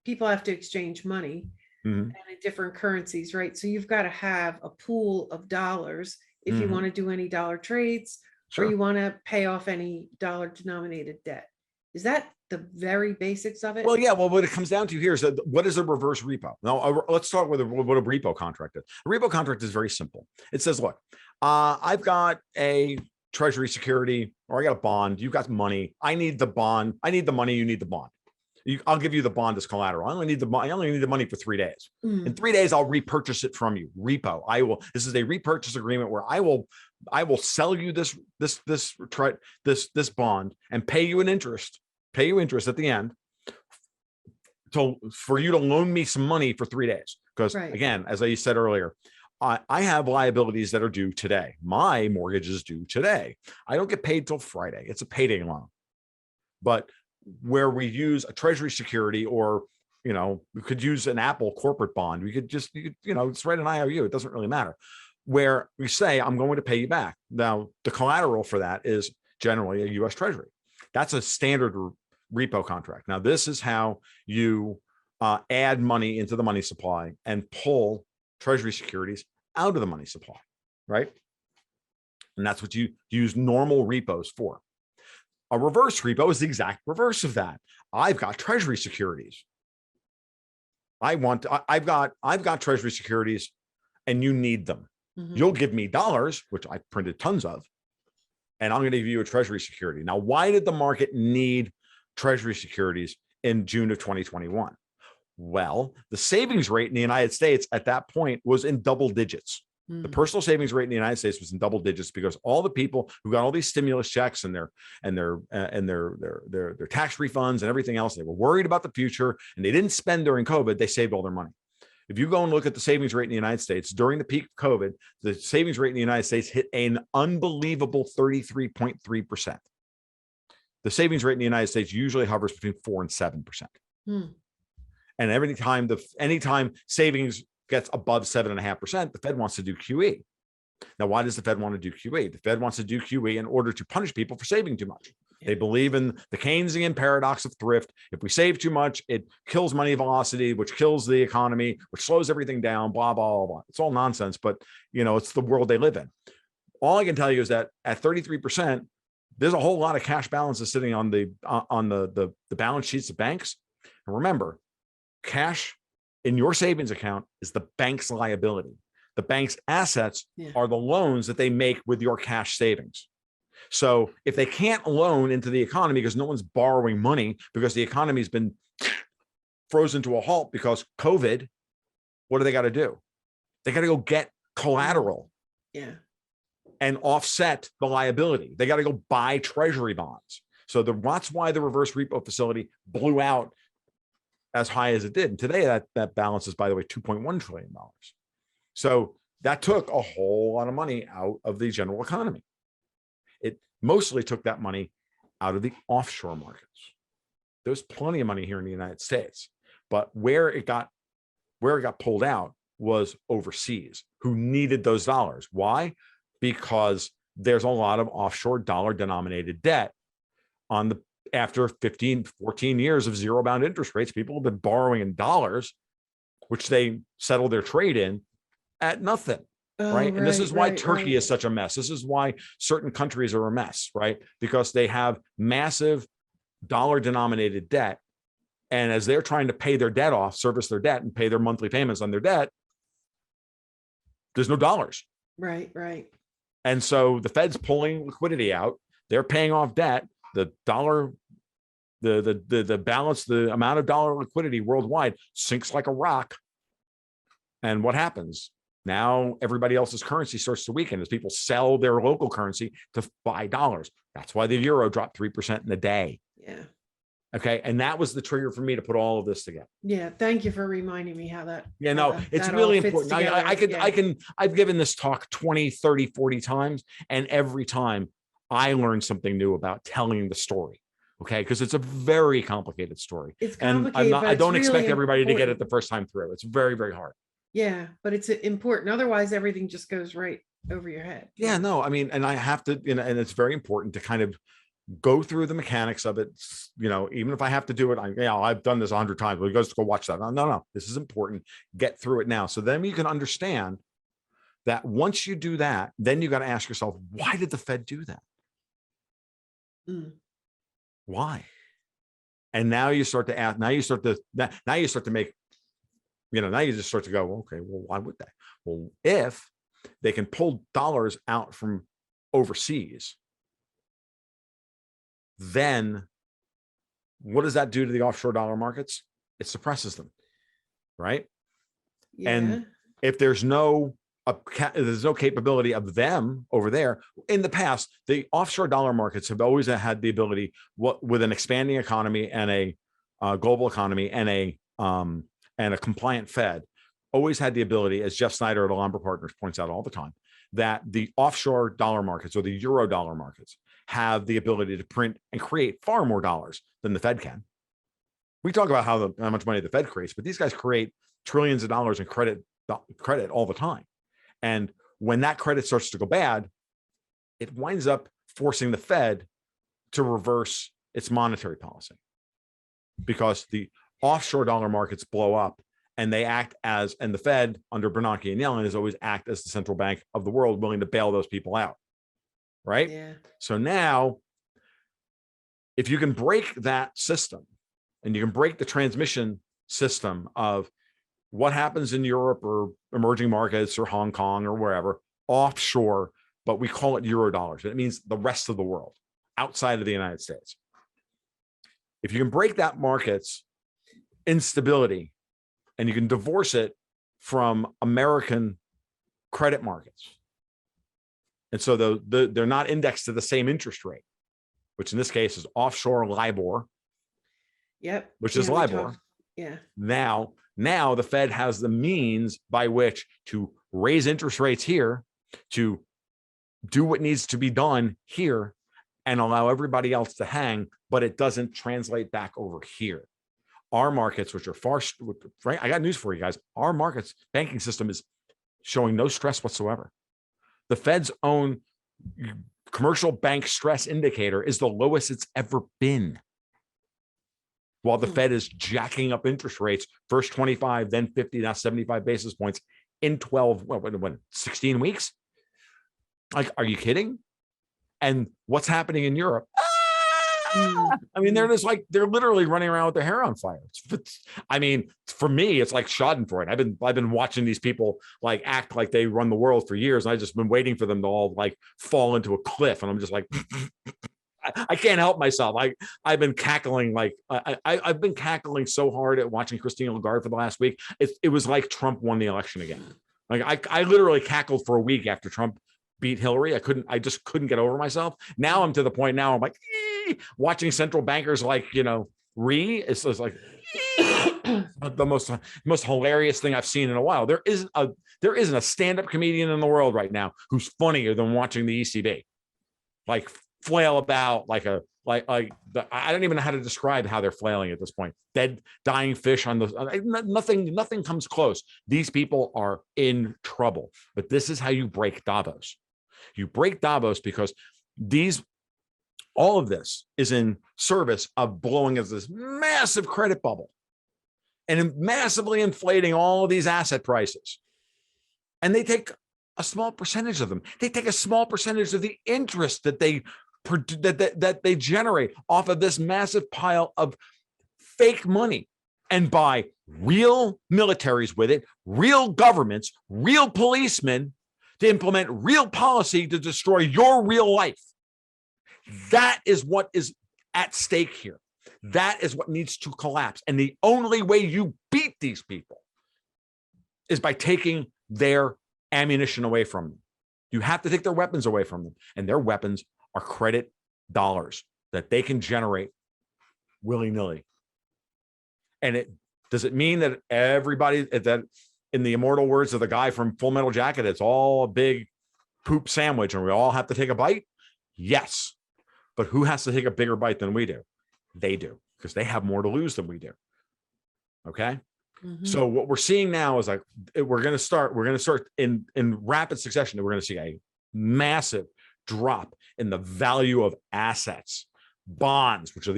people have to exchange money and in different currencies, right? So you've got to have a pool of dollars if you want to do any dollar trades. Sure. Or you want to pay off any dollar denominated debt. Is that the very basics of it? Well, yeah. Well, what it comes down to here is that what is a reverse repo? Now, let's start with what a repo contract is. A repo contract is very simple. It says, look, I've got a treasury security, or I got a bond. You've got money. I need the bond. I need the money. You need the bond. I'll give you the bond as collateral. I only need the money for 3 days. In 3 days, I'll repurchase it from you. Repo. This is a repurchase agreement where I will sell you this bond and pay you interest at the end for you to loan me some money for 3 days. Because again, as I said earlier, I have liabilities that are due today. My mortgage is due today. I don't get paid till Friday. It's a payday loan. But where we use a treasury security, or we could use an Apple corporate bond, we could just it's write an IOU. It doesn't really matter. Where we say, I'm going to pay you back. Now, the collateral for that is generally a U.S. Treasury. That's a standard repo contract. Now, this is how you add money into the money supply and pull Treasury securities out of the money supply, right? And that's what you use normal repos for. A reverse repo is the exact reverse of that. I've got treasury securities. I've got treasury securities and you need them. You'll give me dollars, which I printed tons of, and I'm going to give you a treasury security. Now, why did the market need treasury securities in June of 2021? Well, the savings rate in the United States at that point was in double digits. The personal savings rate in the United States was in double digits because all the people who got all these stimulus checks and their tax refunds and everything else, they were worried about the future and they didn't spend during COVID. They saved all their money. If you go and look at the savings rate in the United States during the peak of COVID, the savings rate in the United States hit an unbelievable 33.3%. The savings rate in the United States usually hovers between 4 and 7%. And anytime savings gets above 7.5%, the Fed wants to do QE. Now, why does the Fed want to do QE? The Fed wants to do QE in order to punish people for saving too much. They believe in the Keynesian paradox of thrift. If we save too much, it kills money velocity, which kills the economy, which slows everything down, blah, blah, blah, blah. It's all nonsense, but it's the world they live in. All I can tell you is that at 33%, there's a whole lot of cash balances sitting on the balance sheets of banks. And remember, cash in your savings account is the bank's liability. The bank's assets are the loans that they make with your cash savings. So if they can't loan into the economy because no one's borrowing money because the economy's been frozen to a halt because COVID, what do they got to do? They got to go get collateral and offset the liability. They got to go buy treasury bonds. So that's why the reverse repo facility blew out as high as it did. And today that balance is, by the way, $2.1 trillion. So that took a whole lot of money out of the general economy. It mostly took that money out of the offshore markets. There's plenty of money here in the United States, but where it got pulled out was overseas, who needed those dollars. Why? Because there's a lot of offshore dollar denominated debt after 15, 14 years of zero bound interest rates. People have been borrowing in dollars, which they settle their trade in at nothing. Right. And this is why Turkey is such a mess. This is why certain countries are a mess, right? Because they have massive dollar denominated debt. And as they're trying to pay their debt off, service their debt and pay their monthly payments on their debt, there's no dollars. Right. And so the Fed's pulling liquidity out. They're paying off debt. The dollar, the balance, the amount of dollar liquidity worldwide sinks like a rock. And what happens? Now everybody else's currency starts to weaken as people sell their local currency to buy dollars. That's why the euro dropped 3% in a day. Yeah. Okay. And that was the trigger for me to put all of this together. Yeah. Thank you for reminding me how that. It's really important. I've given this talk 20, 30, 40 times. And every time I learn something new about telling the story. Okay. Because it's a very complicated story. It's complicated. And I don't expect everybody to get it the first time through. It's very, very hard. Yeah, but it's important. Otherwise, everything just goes right over your head. Yeah, no, I mean, and I have to, and it's very important to kind of go through the mechanics of it. Even if I have to do it, I've done this 100 times. Well, go watch that. No, this is important. Get through it now. So then you can understand that once you do that, then you got to ask yourself, why did the Fed do that? Why? And now you start to ask. Now you start to make. Now you just start to go, okay, well, why would they? Well, if they can pull dollars out from overseas, then what does that do to the offshore dollar markets? It suppresses them, right? Yeah. And if there's no capability of them over there, in the past, the offshore dollar markets have always had the ability, with an expanding economy and a global economy and a compliant Fed, always had the ability, as Jeff Snyder at Alhambra Partners points out all the time, that the offshore dollar markets or the euro dollar markets have the ability to print and create far more dollars than the Fed can. We talk about how much money the Fed creates, but these guys create trillions of dollars in credit all the time. And when that credit starts to go bad, it winds up forcing the Fed to reverse its monetary policy, because the offshore dollar markets blow up and and the Fed under Bernanke and Yellen has always act as the central bank of the world, willing to bail those people out. Right. Yeah. So now if you can break that system and you can break the transmission system of what happens in Europe or emerging markets or Hong Kong or wherever offshore, but we call it euro dollars. It means the rest of the world outside of the United States. If you can break that market's instability and you can divorce it from American credit markets, and so they're not indexed to the same interest rate, which in this case is offshore LIBOR. Yep. Which is LIBOR. Yeah. Now the Fed has the means by which to raise interest rates here, to do what needs to be done here, and allow everybody else to hang, but it doesn't translate back over here. Our markets, which are I got news for you guys. Our markets banking system is showing no stress whatsoever. The Fed's own commercial bank stress indicator is the lowest it's ever been. While the Fed is jacking up interest rates, first 25, then 50, now 75 basis points in 16 weeks? Like, are you kidding? And what's happening in Europe? I mean, they're literally running around with their hair on fire. I mean, for me, it's like Schadenfreude. I've been watching these people like act like they run the world for years, and I've just been waiting for them to all like fall into a cliff, and I'm just like, I can't help myself. I've been cackling I've been cackling so hard at watching Christine Lagarde for the last week. It was like Trump won the election again. Like I literally cackled for a week after Trump beat Hillary. I just couldn't get over myself. Now I'm to the point now I'm like watching central bankers it's like the most hilarious thing I've seen in a while. There isn't a stand-up comedian in the world right now who's funnier than watching the ECB like flail about I don't even know how to describe how they're flailing at this point. Dead, dying fish on nothing comes close. These people are in trouble. But this is how you break Davos. You break Davos because all of this is in service of blowing as this massive credit bubble and massively inflating all of these asset prices. And they take a small percentage of them. They take a small percentage of the interest that they generate off of this massive pile of fake money and buy real militaries with it, real governments, real policemen to implement real policy to destroy your real life. That is what is at stake here. That is what needs to collapse. And the only way you beat these people is by taking their ammunition away from them. You have to take their weapons away from them. And their weapons are credit dollars that they can generate willy-nilly. And does it mean that everybody, that in the immortal words of the guy from Full Metal Jacket, it's all a big poop sandwich and we all have to take a bite? Yes. But who has to take a bigger bite than we do? They do, because they have more to lose than we do. Okay. Mm-hmm. So what we're seeing now is like, we're going to start in rapid succession. We're going to see a massive drop in the value of assets. Bonds, which are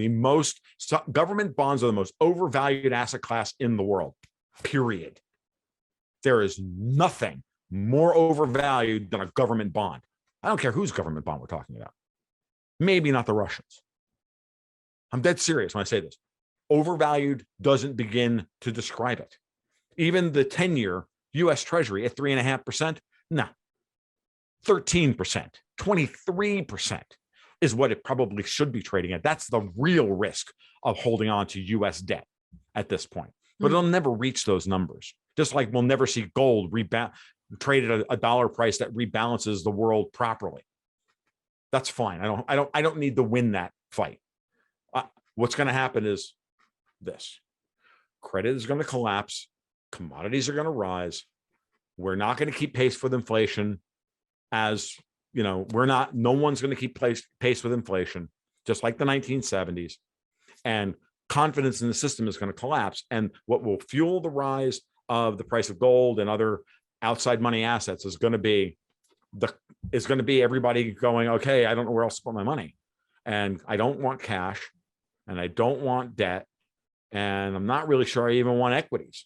government bonds are the most overvalued asset class in the world, period. There is nothing more overvalued than a government bond. I don't care whose government bond we're talking about. Maybe not the Russians. I'm dead serious when I say this. Overvalued doesn't begin to describe it. Even the 10-year U.S. Treasury at 3.5%, no, 13%, 23% is what it probably should be trading at. That's the real risk of holding on to U.S. debt at this point. But it'll never reach those numbers. Just like we'll never see gold traded at a dollar price that rebalances the world properly. That's fine. I don't need to win that fight. What's going to happen is this: credit is going to collapse, commodities are going to rise. We're not going to keep pace with inflation, as you know. No one's going to keep pace with inflation, just like the 1970s. And confidence in the system is going to collapse. And what will fuel the rise of the price of gold and other outside money assets is going to be everybody going, okay, I don't know where else to put my money, and I don't want cash, and I don't want debt, and I'm not really sure I even want equities.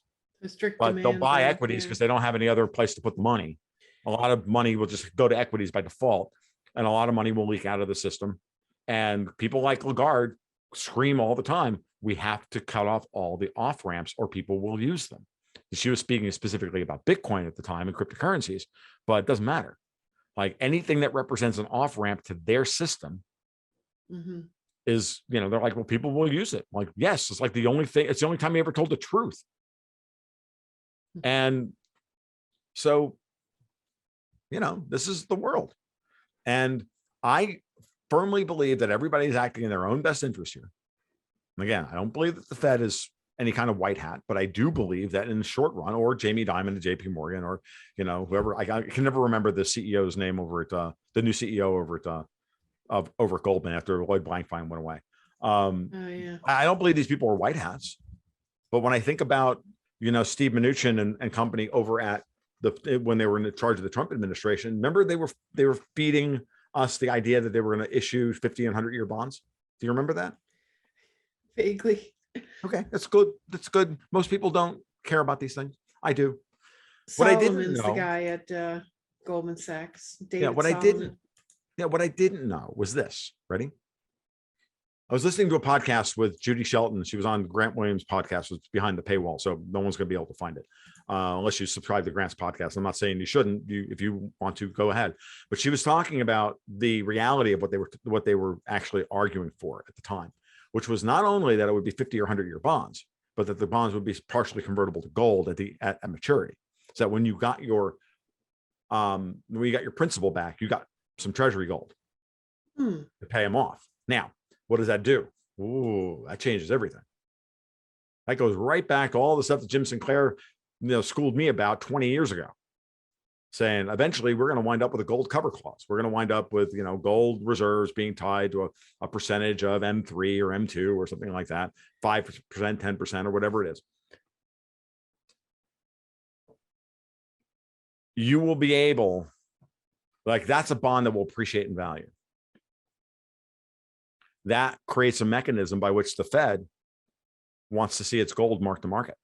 But they'll buy equities because they don't have any other place to put the money. A lot of money will just go to equities by default, and a lot of money will leak out of the system. And people like Lagarde scream all the time, we have to cut off all the off ramps or people will use them. She was speaking specifically about Bitcoin at the time and cryptocurrencies, but it doesn't matter. Like anything that represents an off ramp to their system is, they're like, well, people will use it. Like, yes, it's like the only thing, it's the only time he ever told the truth. And so, this is the world. And I firmly believe that everybody's acting in their own best interest here. And again, I don't believe that the Fed is any kind of white hat, but I do believe that in the short run, or Jamie Dimon at JP Morgan, or, whoever, I can never remember the CEO's name over at the new CEO over at Goldman after Lloyd Blankfein went away. I don't believe these people are white hats, but when I think about, Steve Mnuchin and company over at when they were in charge of the Trump administration, remember they were feeding us the idea that they were going to issue 50 and 100-year bonds. Do you remember that? Vaguely. Okay, that's good. That's good. Most people don't care about these things. I do. Solomon's the guy at Goldman Sachs. What I didn't know was this. Ready? I was listening to a podcast with Judy Shelton. She was on Grant Williams' podcast. It's behind the paywall, so no one's going to be able to find it unless you subscribe to Grant's podcast. I'm not saying you shouldn't. If you want to, go ahead. But she was talking about the reality of what they were actually arguing for at the time, which was not only that it would be 50 or 100-year bonds, but that the bonds would be partially convertible to gold at maturity. So that when you got your principal back, you got some treasury gold to pay them off. Now, what does that do? Ooh, that changes everything. That goes right back to all the stuff that Jim Sinclair, schooled me about 20 years ago, saying eventually we're going to wind up with a gold cover clause. We're going to wind up with, gold reserves being tied to a percentage of M3 or M2 or something like that, 5%, 10%, or whatever it is. You will be able, that's a bond that will appreciate in value. That creates a mechanism by which the Fed wants to see its gold mark to market,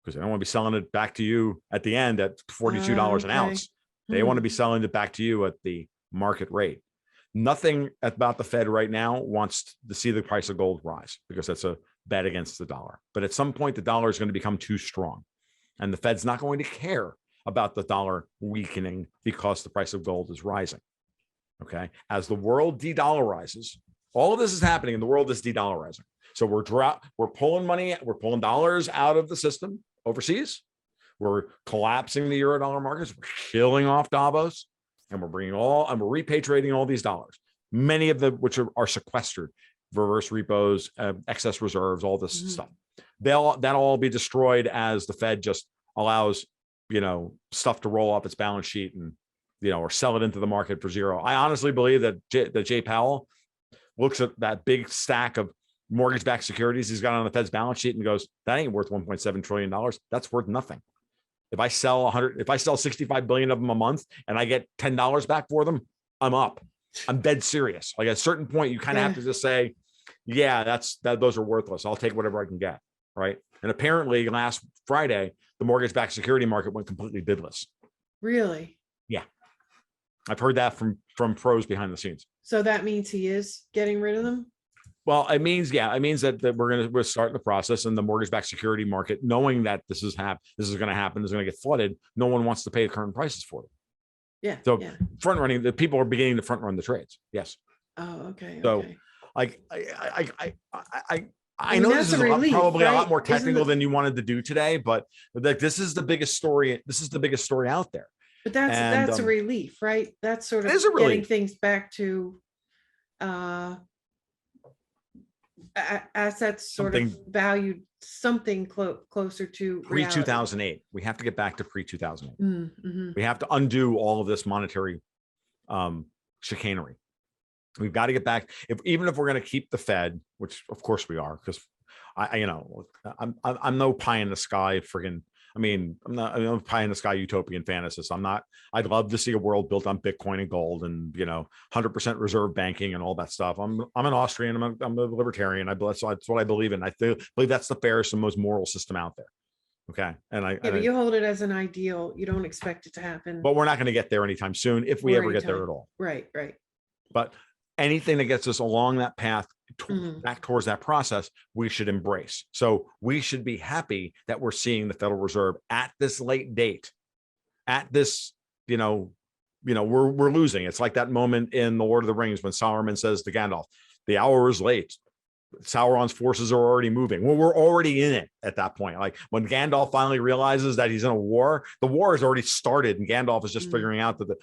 because they don't want to be selling it back to you at the end at $42 an ounce. They want to be selling it back to you at the market rate. Nothing about the Fed right now wants to see the price of gold rise, because that's a bet against the dollar. But at some point, the dollar is going to become too strong, and the Fed's not going to care about the dollar weakening because the price of gold is rising. Okay, as the world de-dollarizes, all of this is happening, and the world is de-dollarizing. So we're pulling dollars out of the system overseas. We're collapsing the euro-dollar markets. We're killing off Davos, and we're repatriating all these dollars, many of them which are sequestered, reverse repos, excess reserves, all this stuff. That'll all be destroyed as the Fed just allows stuff to roll off its balance sheet and or sell it into the market for zero. I honestly believe that Jay Powell looks at that big stack of mortgage-backed securities he's got on the Fed's balance sheet and goes, that ain't worth $1.7 trillion. That's worth nothing. If I sell 65 billion of them a month and I get $10 back for them, I'm up. I'm dead serious. Like at a certain point, you kind of have to just say, yeah, those are worthless. I'll take whatever I can get. Right. And apparently last Friday, the mortgage-backed security market went completely bidless. Really? Yeah. I've heard that from pros behind the scenes. So that means he is getting rid of them? Well, it means that we're starting the process, and the mortgage-backed security market, knowing that this is going to happen, is going to get flooded. No one wants to pay the current prices for it. Yeah. So front running, the people are beginning to front run the trades. Yes. Oh, okay. So I know this is probably a lot more technical than you wanted to do today, but this is the biggest story. This is the biggest story out there. But that's a relief, right? That's sort of getting things back to assets sort of valued something closer to pre-2008. We have to get back to pre-2008. We have to undo all of this monetary chicanery. We've got to get back. Even if we're going to keep the Fed, which of course we are, because I'm no pie in the sky friggin'. I'm not a pie in the sky utopian fantasist. I'd love to see a world built on Bitcoin and gold and 100% reserve banking and all that stuff. I'm an Austrian. I'm a libertarian. That's what I believe in. I believe that's the fairest and most moral system out there. Okay, but you hold it as an ideal. You don't expect it to happen. But we're not going to get there anytime soon, if we ever get there at all. Right. But anything that gets us along that path back towards that process, we should embrace. So we should be happy that we're seeing the Federal Reserve at this late date, at this, we're losing. It's like that moment in The Lord of the Rings when Sauron says to Gandalf, the hour is late. Sauron's forces are already moving. Well, we're already in it at that point. Like when Gandalf finally realizes that he's in a war, the war has already started and Gandalf is just figuring out that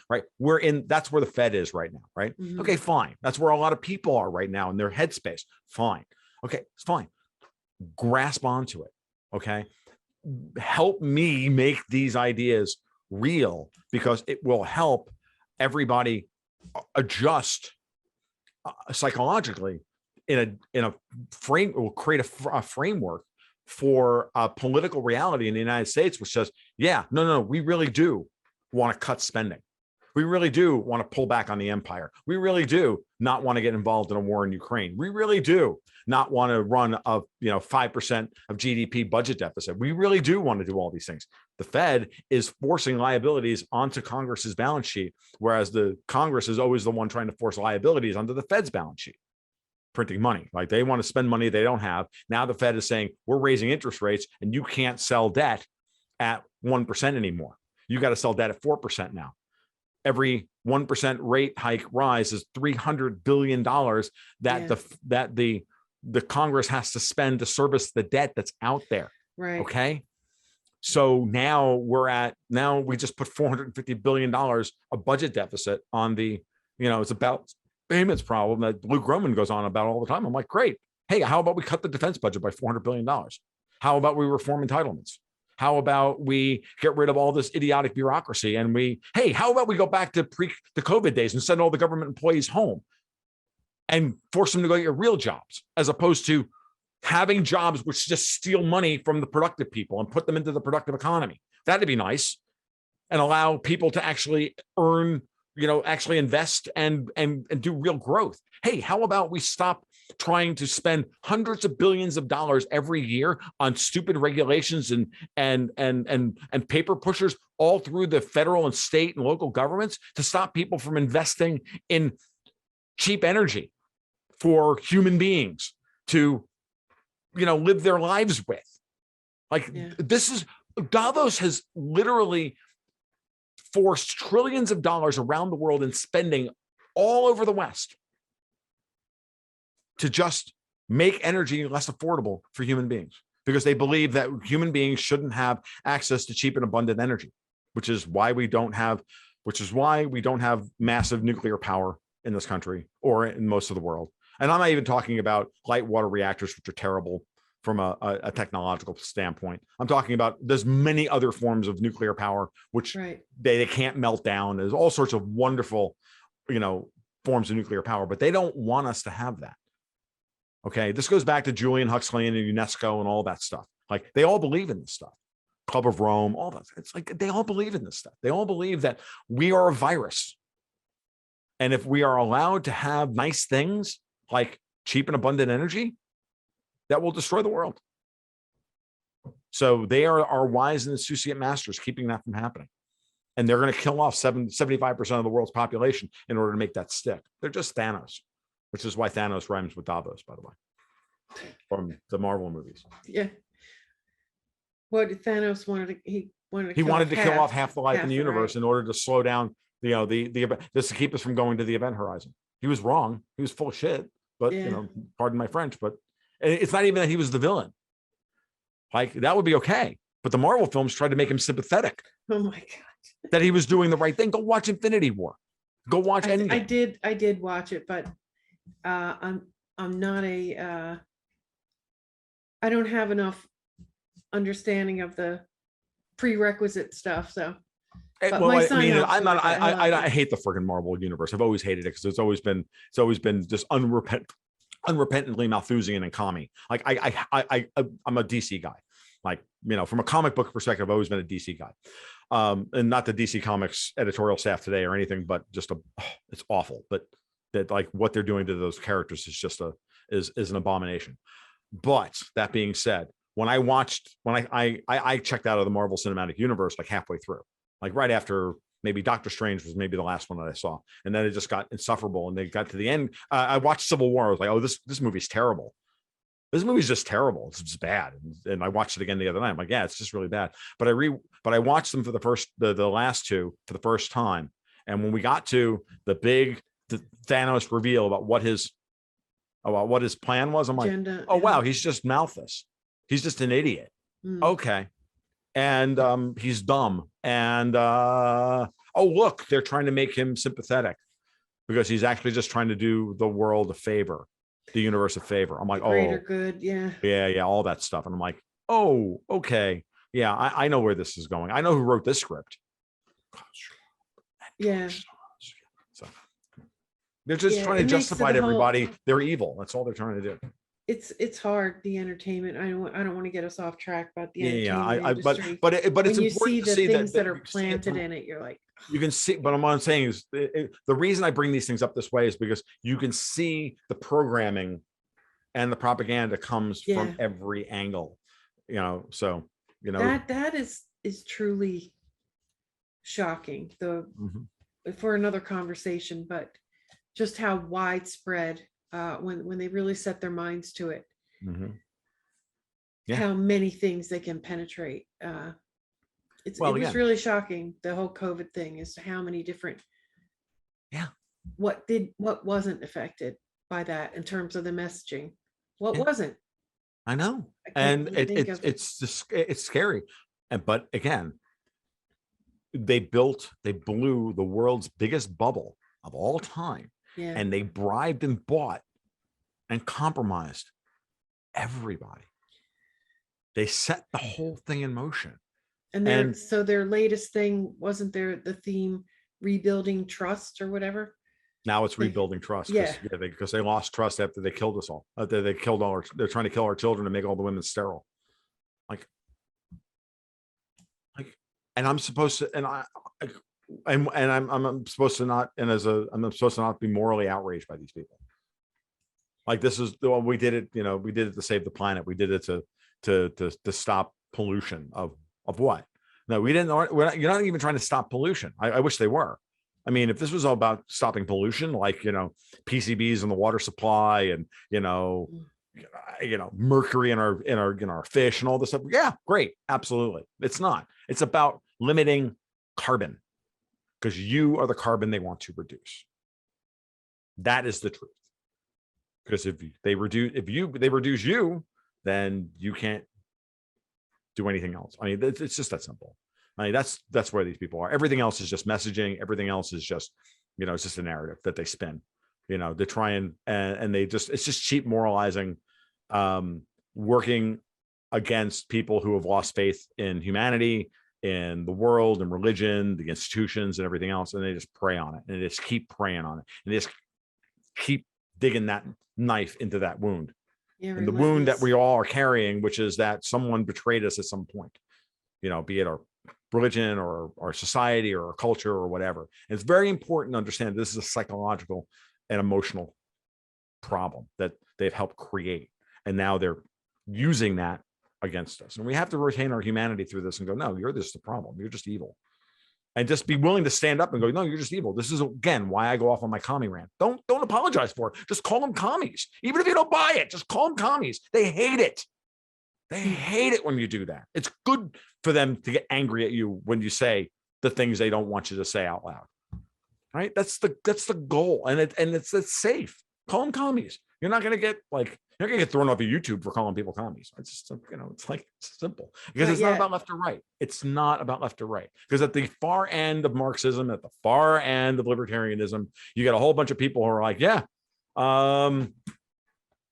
that's where the Fed is right now, right? Okay, fine. That's where a lot of people are right now in their headspace. Fine. Okay, it's fine. Grasp onto it. Okay. Help me make these ideas real, because it will help everybody adjust psychologically in a frame. It will create a framework for a political reality in the United States, which says, no, we really do want to cut spending. We really do want to pull back on the empire. We really do not want to get involved in a war in Ukraine. We really do not want to run a 5% of GDP budget deficit. We really do want to do all these things. The Fed is forcing liabilities onto Congress's balance sheet, whereas the Congress is always the one trying to force liabilities onto the Fed's balance sheet, printing money. Like they want to spend money they don't have. Now the Fed is saying, we're raising interest rates and you can't sell debt at 1% anymore. You got to sell debt at 4% now. Every 1% rate hike rise is $300 billion that the Congress has to spend to service the debt that's out there. Right. Okay. So now we just put $450 billion of budget deficit on the, it's about payments problem that Luke Groman goes on about all the time. I'm like, great. Hey, how about we cut the defense budget by $400 billion? How about we reform entitlements? How about we get rid of all this idiotic bureaucracy and how about we go back to the COVID days and send all the government employees home and force them to go get real jobs, as opposed to having jobs which just steal money from the productive people and put them into the productive economy. That'd be nice, and allow people to actually earn, actually invest and do real growth. Hey, how about we stop trying to spend hundreds of billions of dollars every year on stupid regulations and paper pushers all through the federal and state and local governments to stop people from investing in cheap energy for human beings to, live their lives with. Davos has literally forced trillions of dollars around the world in spending all over the West to just make energy less affordable for human beings, because they believe that human beings shouldn't have access to cheap and abundant energy, which is why we don't have massive nuclear power in this country or in most of the world. And I'm not even talking about light water reactors, which are terrible from a technological standpoint. I'm talking about there's many other forms of nuclear power which they can't melt down. There's all sorts of wonderful, forms of nuclear power, but they don't want us to have that. Okay, this goes back to Julian Huxley and UNESCO and all that stuff. Like they all believe in this stuff. Club of Rome, all that. It's like they all believe in this stuff. They all believe that we are a virus. And if we are allowed to have nice things like cheap and abundant energy, that will destroy the world. So they are our wise and insouciant masters keeping that from happening. And they're going to kill off 75% of the world's population in order to make that stick. They're just Thanos, which is why Thanos rhymes with Davos, by the way, from the Marvel movies. Yeah. What Thanos wanted he wanted to kill off half the life in the universe in order to slow down, the event, just to keep us from going to the event horizon. He was wrong. He was full of shit, but pardon my French, but it's not even that he was the villain. Like that would be okay. But the Marvel films tried to make him sympathetic. Oh my God. That he was doing the right thing. Go watch Infinity War. Go watch Endgame. I did watch it, but I'm not I don't have enough understanding of the prerequisite stuff. So I hate the friggin' Marvel universe. I've always hated it because it's always been just unrepentantly Malthusian and commie. Like I'm a DC guy. Like, from a comic book perspective, I've always been a DC guy. And not the DC Comics editorial staff today or anything, but just it's awful. But that, like, what they're doing to those characters is just is an abomination. But that being said, when I checked out of the Marvel Cinematic Universe like halfway through, like right after Maybe Doctor Strange was maybe the last one that I saw, and then it just got insufferable. And they got to the end. I watched Civil War. I was like, oh, this movie's terrible. This movie's just terrible. It's just bad. And I watched it again the other night. I'm like, yeah, it's just really bad. But I watched them for the last two for the first time. And when we got to the Thanos reveal about what his plan was, I'm Agenda, like, oh wow, he's just Malthus. He's just an idiot. Okay. And he's dumb. And oh look, they're trying to make him sympathetic because he's actually just trying to do the world a favor, the universe a favor. I'm like, greater good, yeah, all that stuff. And I'm like, oh, okay, yeah, I know where this is going. I know who wrote this script. Yeah. So they're just trying to justify to everybody they're evil. That's all they're trying to do. It's hard, the entertaiment. I don't want to get us off track about the entertainment industry. But it's when you important see to the see things that are you planted in it, you're like, you can see. But what I'm saying is the reason I bring these things up this way is because you can see the programming and the propaganda comes from every angle. So that is truly shocking. For another conversation, but just how widespread. When they really set their minds to it, how many things they can penetrate. It was really shocking. The whole COVID thing is how many different, what wasn't affected by that in terms of the messaging. What wasn't? I know, and it's scary. But again, they blew the world's biggest bubble of all time. Yeah. And they bribed and bought and compromised everybody. They set the whole thing in motion. And so their latest thing, wasn't there the theme rebuilding trust or whatever? Now it's rebuilding trust. Because they lost trust after they killed us all. They killed they're trying to kill our children and make all the women sterile. And I'm supposed to, I'm supposed to not, I'm supposed to not be morally outraged by these people. Like this is the one we did it, we did it to save the planet. We did it to stop pollution of what? No, we didn't. You're not even trying to stop pollution. I wish they were. I mean, if this was all about stopping pollution, like PCBs in the water supply and mercury in our fish and all this stuff. Yeah, great, absolutely. It's not. It's about limiting carbon. Because you are the carbon they want to reduce. That is the truth. Because if they reduce you, then you can't do anything else. I mean, it's just that simple. I mean, that's where these people are. Everything else is just messaging. Everything else is just, it's just a narrative that they spin. They try and it's just cheap moralizing, working against people who have lost faith in humanity, in the world and religion, the institutions and everything else. And they just prey on it and they just keep preying on it. And they just keep digging that knife into that wound. And the wound that we all are carrying, which is that someone betrayed us at some point, be it our religion or our society or our culture or whatever. And it's very important to understand this is a psychological and emotional problem that they've helped create. And now they're using that against us. And we have to retain our humanity through this and go, no, you're just the problem. You're just evil. And just be willing to stand up and go, no, you're just evil. This is, again, why I go off on my commie rant. Don't apologize for it. Just call them commies. Even if you don't buy it, just call them commies. They hate it. They hate it when you do that. It's good for them to get angry at you when you say the things they don't want you to say out loud. Right? That's the goal. And it's safe. Call them commies. You're not going to get you're going to get thrown off of YouTube for calling people commies. It's just, it's simple because it's not about left or right. It's not about left or right. Because at the far end of Marxism, at the far end of libertarianism, you get a whole bunch of people who are like,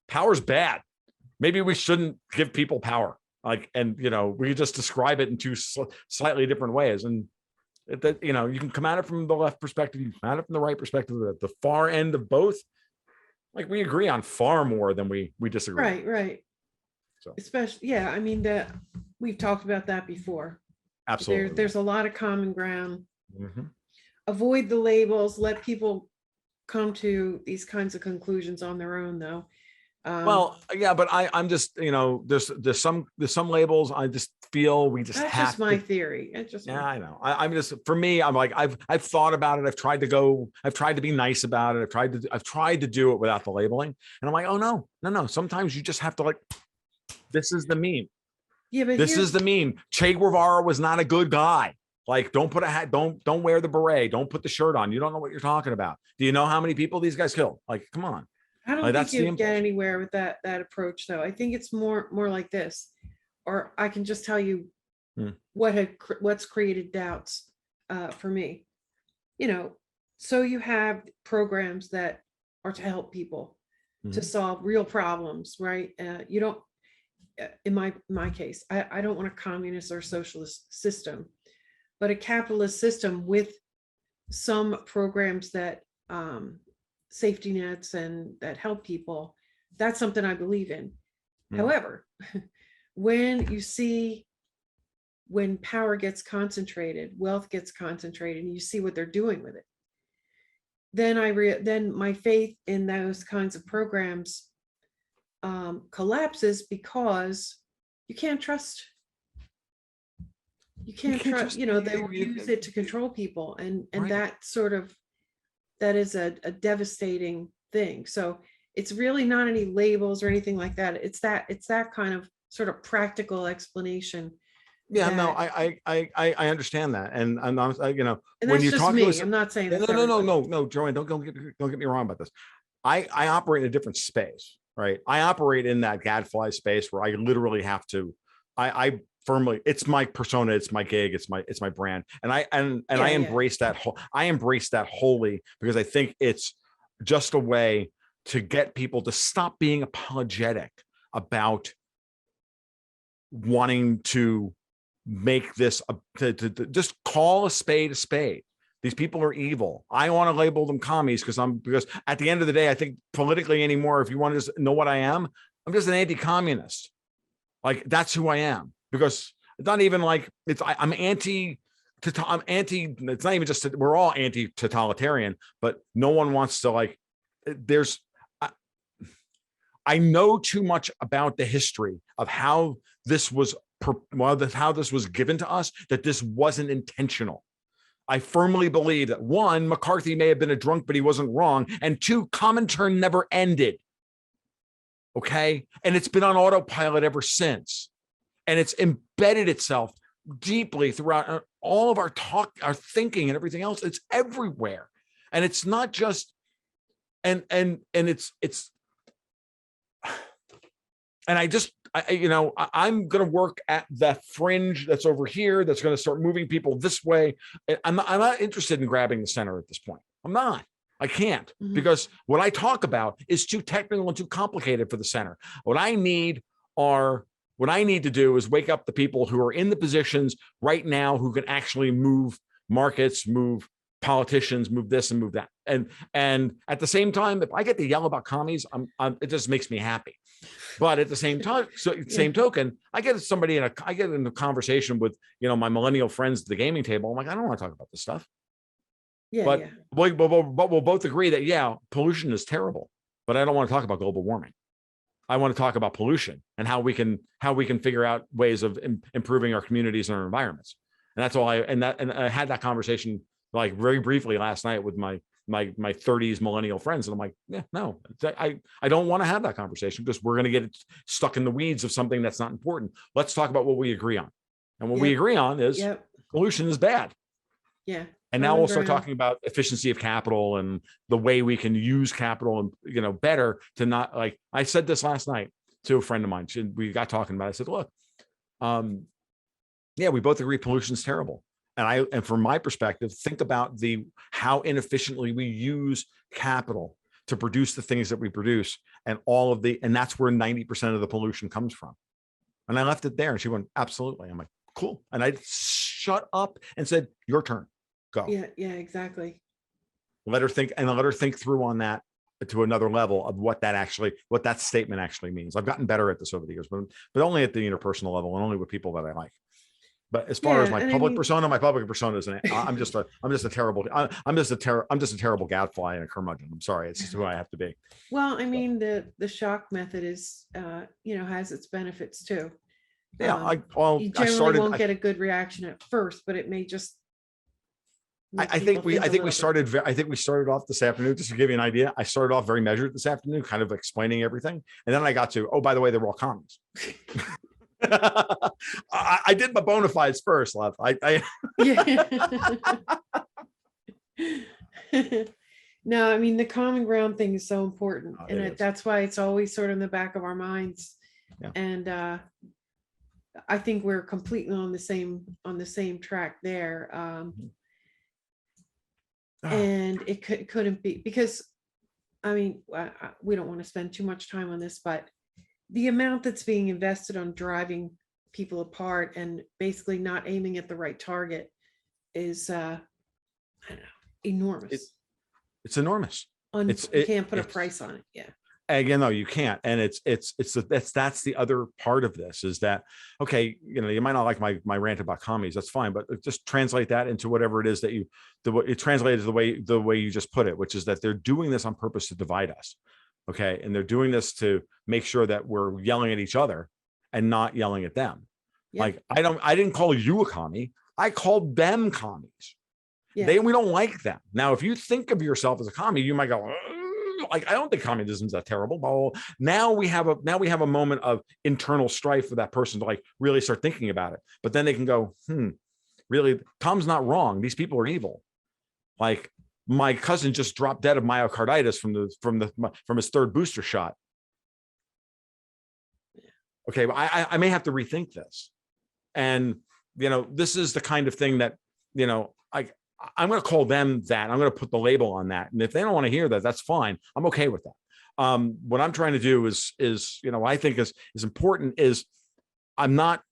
power's bad. Maybe we shouldn't give people power. We just describe it in two slightly different ways. And that, you can come at it from the left perspective, you can come at it from the right perspective, the far end of both. We agree on far more than we disagree. Right. So especially, I mean, we've talked about that before. Absolutely. There's a lot of common ground. Mm-hmm. Avoid the labels, let people come to these kinds of conclusions on their own, though. Well, yeah, but I'm just, there's some labels I just feel we just That's have just my theory. It's just yeah, I know. I'm just, for me, I'm like, I've thought about it. I've tried to be nice about it. I've tried to do it without the labeling. And I'm like, oh no. Sometimes you just have to, like, this is the meme. Yeah, but This is the meme. Che Guevara was not a good guy. Like, don't put a hat, don't wear the beret, don't put the shirt on. You don't know what you're talking about. Do you know how many people these guys killed? Like, come on. I don't Like, think that's the you get impulse. anywhere with that approach, though. I think it's more like this, or I can just tell you what's created doubts for me. So you have programs that are to help people to solve real problems, right? You don't, in my case, I don't want a communist or socialist system, but a capitalist system with some programs that safety nets and that help people. That's something I believe in. However, when power gets concentrated, wealth gets concentrated, and you see what they're doing with it, then then my faith in those kinds of programs collapses, because you can't trust. They will use it to control people, and Right. that is a devastating thing. So it's really not any labels or anything like that. It's that kind of sort of practical explanation. Yeah, no, I understand that, and I'm And when that's you're just talking me. I'm not saying that's no, Joanne, don't get me wrong about this. I operate in a different space, right? I operate in that gadfly space where I literally have to. I firmly, it's my persona, it's my gig, it's my brand, and I embrace that whole. I embrace that wholly, because I think it's just a way to get people to stop being apologetic about wanting to make this to just call a spade a spade. These people are evil. I want to label them commies because at the end of the day, I think politically anymore, if you want to just know what I am, I'm just an anti-communist. Like, that's who I am, because it's not even like I'm anti. It's not even just we're all anti-totalitarian, but no one wants to, like, I know too much about the history of how this was given to us, that this wasn't intentional. I firmly believe that, one, McCarthy may have been a drunk, but he wasn't wrong. And two, Comintern never ended. Okay. And it's been on autopilot ever since. And it's embedded itself deeply throughout all of our talk, our thinking, and everything else. It's everywhere. And it's not just, and it's, and I'm going to work at the fringe that's over here, that's going to start moving people this way. I'm not interested in grabbing the center at this point. I'm not. I can't, because what I talk about is too technical and too complicated for the center. What I need to do is wake up the people who are in the positions right now who can actually move markets, move politicians, move this and move that. And at the same time, if I get to yell about commies, it just makes me happy. But at the same time, same token, I get in a conversation with, my millennial friends at the gaming table. I'm like, I don't want to talk about this stuff. But we'll both agree that, pollution is terrible, but I don't want to talk about global warming. I want to talk about pollution and how we can figure out ways of improving our communities and our environments. And that's all and I had that conversation, like, very briefly last night with my 30s millennial friends. And I'm like, no, I don't want to have that conversation, because we're going to get stuck in the weeds of something that's not important. Let's talk about what we agree on. And what we agree on is pollution is bad. Yeah. And now we'll start talking about efficiency of capital and the way we can use capital and, better to not, like, I said this last night to a friend of mine. We got talking about it. I said, look, we both agree pollution is terrible. And from my perspective, think about how inefficiently we use capital to produce the things that we produce, and and that's where 90% of the pollution comes from. And I left it there, and she went, absolutely. I'm like, cool. And I shut up and said, your turn, go. Yeah, exactly. Let her think through on that to another level of what that statement actually means. I've gotten better at this over the years, but only at the interpersonal level, and only with people that I like. But as far as my and public persona is I'm just a terrible gadfly and a curmudgeon. I'm sorry, it's just who I have to be. Well, I mean, the shock method is, has its benefits too. Yeah, you generally won't get a good reaction at first, but it may just. I think we started off this afternoon, just to give you an idea. I started off very measured this afternoon, kind of explaining everything, and then I got to, oh, by the way, they're all commies. I did my bona fides first, love. No, I mean, the common ground thing is so important, and that's why it's always sort of in the back of our minds. Yeah. And I think we're completely on the same track there. And it couldn't be, because I mean, we don't want to spend too much time on this, but the amount that's being invested on driving people apart and basically not aiming at the right target is I don't know, enormous. It's enormous. You can't put a price on it. Yeah. Again, no, you can't. And that's the other part of this, is that, okay, you might not like my rant about commies, that's fine, but just translate that into whatever it is that it translated the way you just put it, which is that they're doing this on purpose to divide us. Okay. And they're doing this to make sure that we're yelling at each other and not yelling at them. Yeah. Like, I didn't call you a commie. I called them commies. Yeah. We don't like them. Now, if you think of yourself as a commie, you might go, like, I don't think communism's that terrible. But now we have a moment of internal strife for that person to like really start thinking about it. But then they can go, really, Tom's not wrong. These people are evil. Like, my cousin just dropped dead of myocarditis from his third booster shot. Okay, but I may have to rethink this. And this is the kind of thing that I'm going to call them that. I'm going to put the label on that. And if they don't want to hear that, that's fine. I'm okay with that. What I'm trying to do is I think is important is I'm not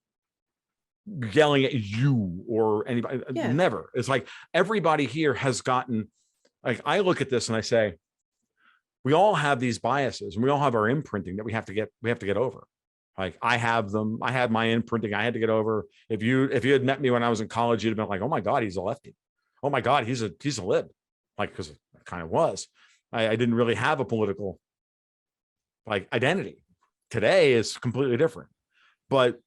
yelling at you or anybody. Yeah. Never. It's like everybody here has gotten, like, I look at this and I say, we all have these biases and we all have our imprinting that we have to get over. Like, I have them. I had my imprinting. I had to get over. If you had met me when I was in college, you'd have been like, oh my God, he's a lefty. Oh my God, he's a lib. Like, because I kind of was. I didn't really have a political like identity. Today is completely different. But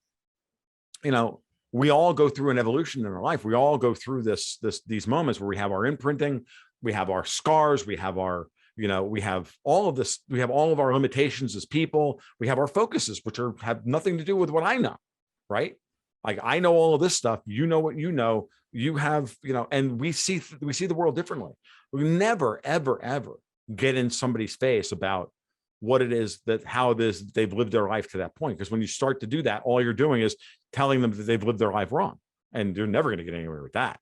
we all go through an evolution in our life. We all go through these moments where we have our imprinting, we have our scars, we have our, we have all of this, we have all of our limitations as people, we have our focuses, which have nothing to do with what I know, right? Like, I know all of this stuff, you know what you have, and we see the world differently. We never, ever, ever get in somebody's face about what it is how they've lived their life to that point. Because when you start to do that, all you're doing is telling them that they've lived their life wrong, and you're never going to get anywhere with that.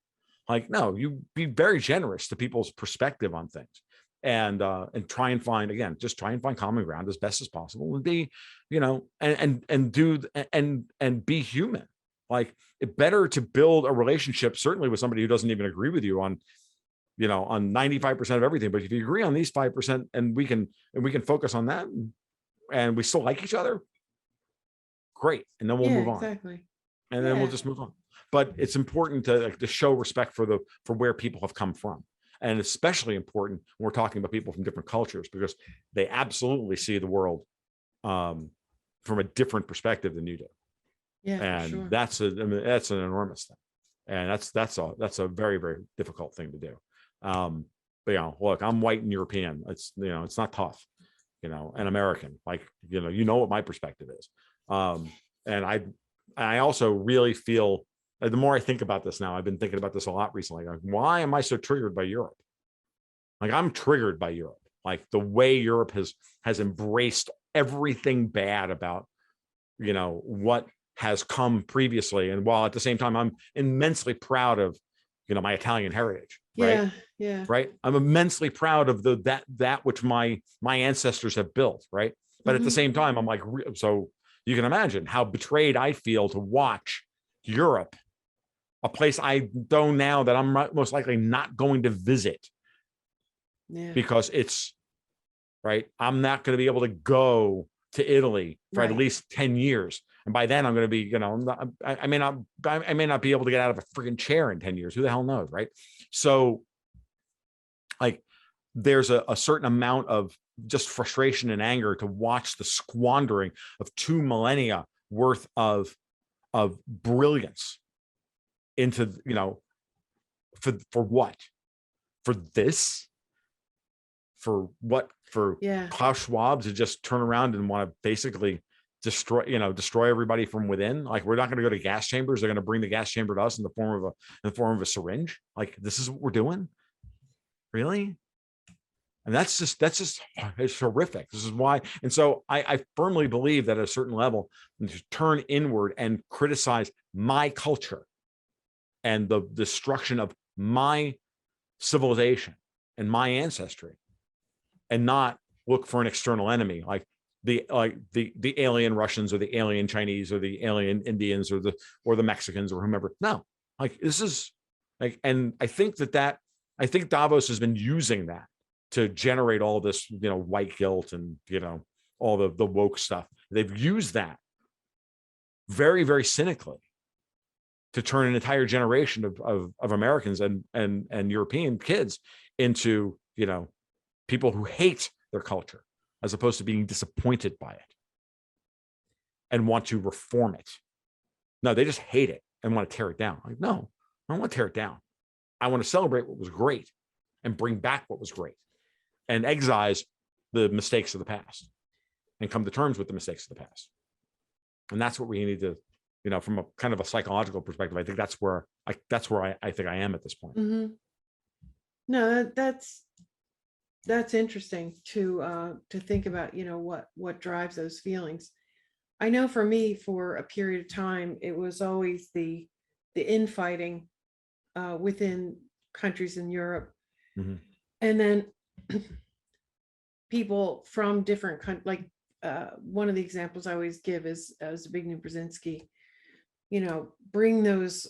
Like, no, you be very generous to people's perspective on things, and try and find common ground as best as possible, and be, and be human. Like, it's better to build a relationship, certainly with somebody who doesn't even agree with you on 95% of everything. But if you agree on these 5% and we can focus on that, and we still like each other, great. And then we'll move on. Exactly. And then we'll just move on. But it's important to show respect for where people have come from. And especially important when we're talking about people from different cultures, because they absolutely see the world from a different perspective than you do. Yeah, and sure. That's an enormous thing, and that's a very, very difficult thing to do. But look, I'm white and European. It's it's not tough, and American. Like, what my perspective is. And I also really feel, the more I think about this now, I've been thinking about this a lot recently. Like, why am I so triggered by Europe? Like, I'm triggered by Europe. Like, the way Europe has embraced everything bad about what has come previously, and while at the same time I'm immensely proud of my Italian heritage, right? Yeah. Right. I'm immensely proud of that which my ancestors have built, right? But at the same time, I'm like, so you can imagine how betrayed I feel to watch Europe, a place I know now that I'm most likely not going to visit, because it's right. I'm not going to be able to go to Italy for at Right. least 10 years. And by then I'm going to be, I may not be able to get out of a freaking chair in 10 years. Who the hell knows? Right. So like there's a certain amount of just frustration and anger to watch the squandering of 2 millennia worth of brilliance into, for what? For this? For what? For Klaus Schwab to just turn around and want to basically destroy everybody from within. Like, we're not going to go to gas chambers. They're going to bring the gas chamber to us in the form of a syringe. Like, this is what we're doing? Really? And that's just it's horrific. This is why. And so I firmly believe that at a certain level, to turn inward and criticize my culture and the destruction of my civilization and my ancestry, and not look for an external enemy like the alien Russians or the alien Chinese or the alien Indians or the Mexicans or whomever. No, like, this is like, and I think Davos has been using that to generate all this, white guilt and, all the woke stuff. They've used that very, very cynically to turn an entire generation of Americans and European kids into, people who hate their culture as opposed to being disappointed by it and want to reform it. No, they just hate it and want to tear it down. Like, no, I don't want to tear it down. I want to celebrate what was great and bring back what was great and excise the mistakes of the past and come to terms with the mistakes of the past. And that's what we need to, from a kind of a psychological perspective, I think that's where I think I am at this point. Mm-hmm. No, that's interesting to think about, what drives those feelings. I know for me, for a period of time, it was always the infighting within countries in Europe. Mm-hmm. And then people from different countries, like one of the examples I always give is Zbigniew Brzezinski, bring those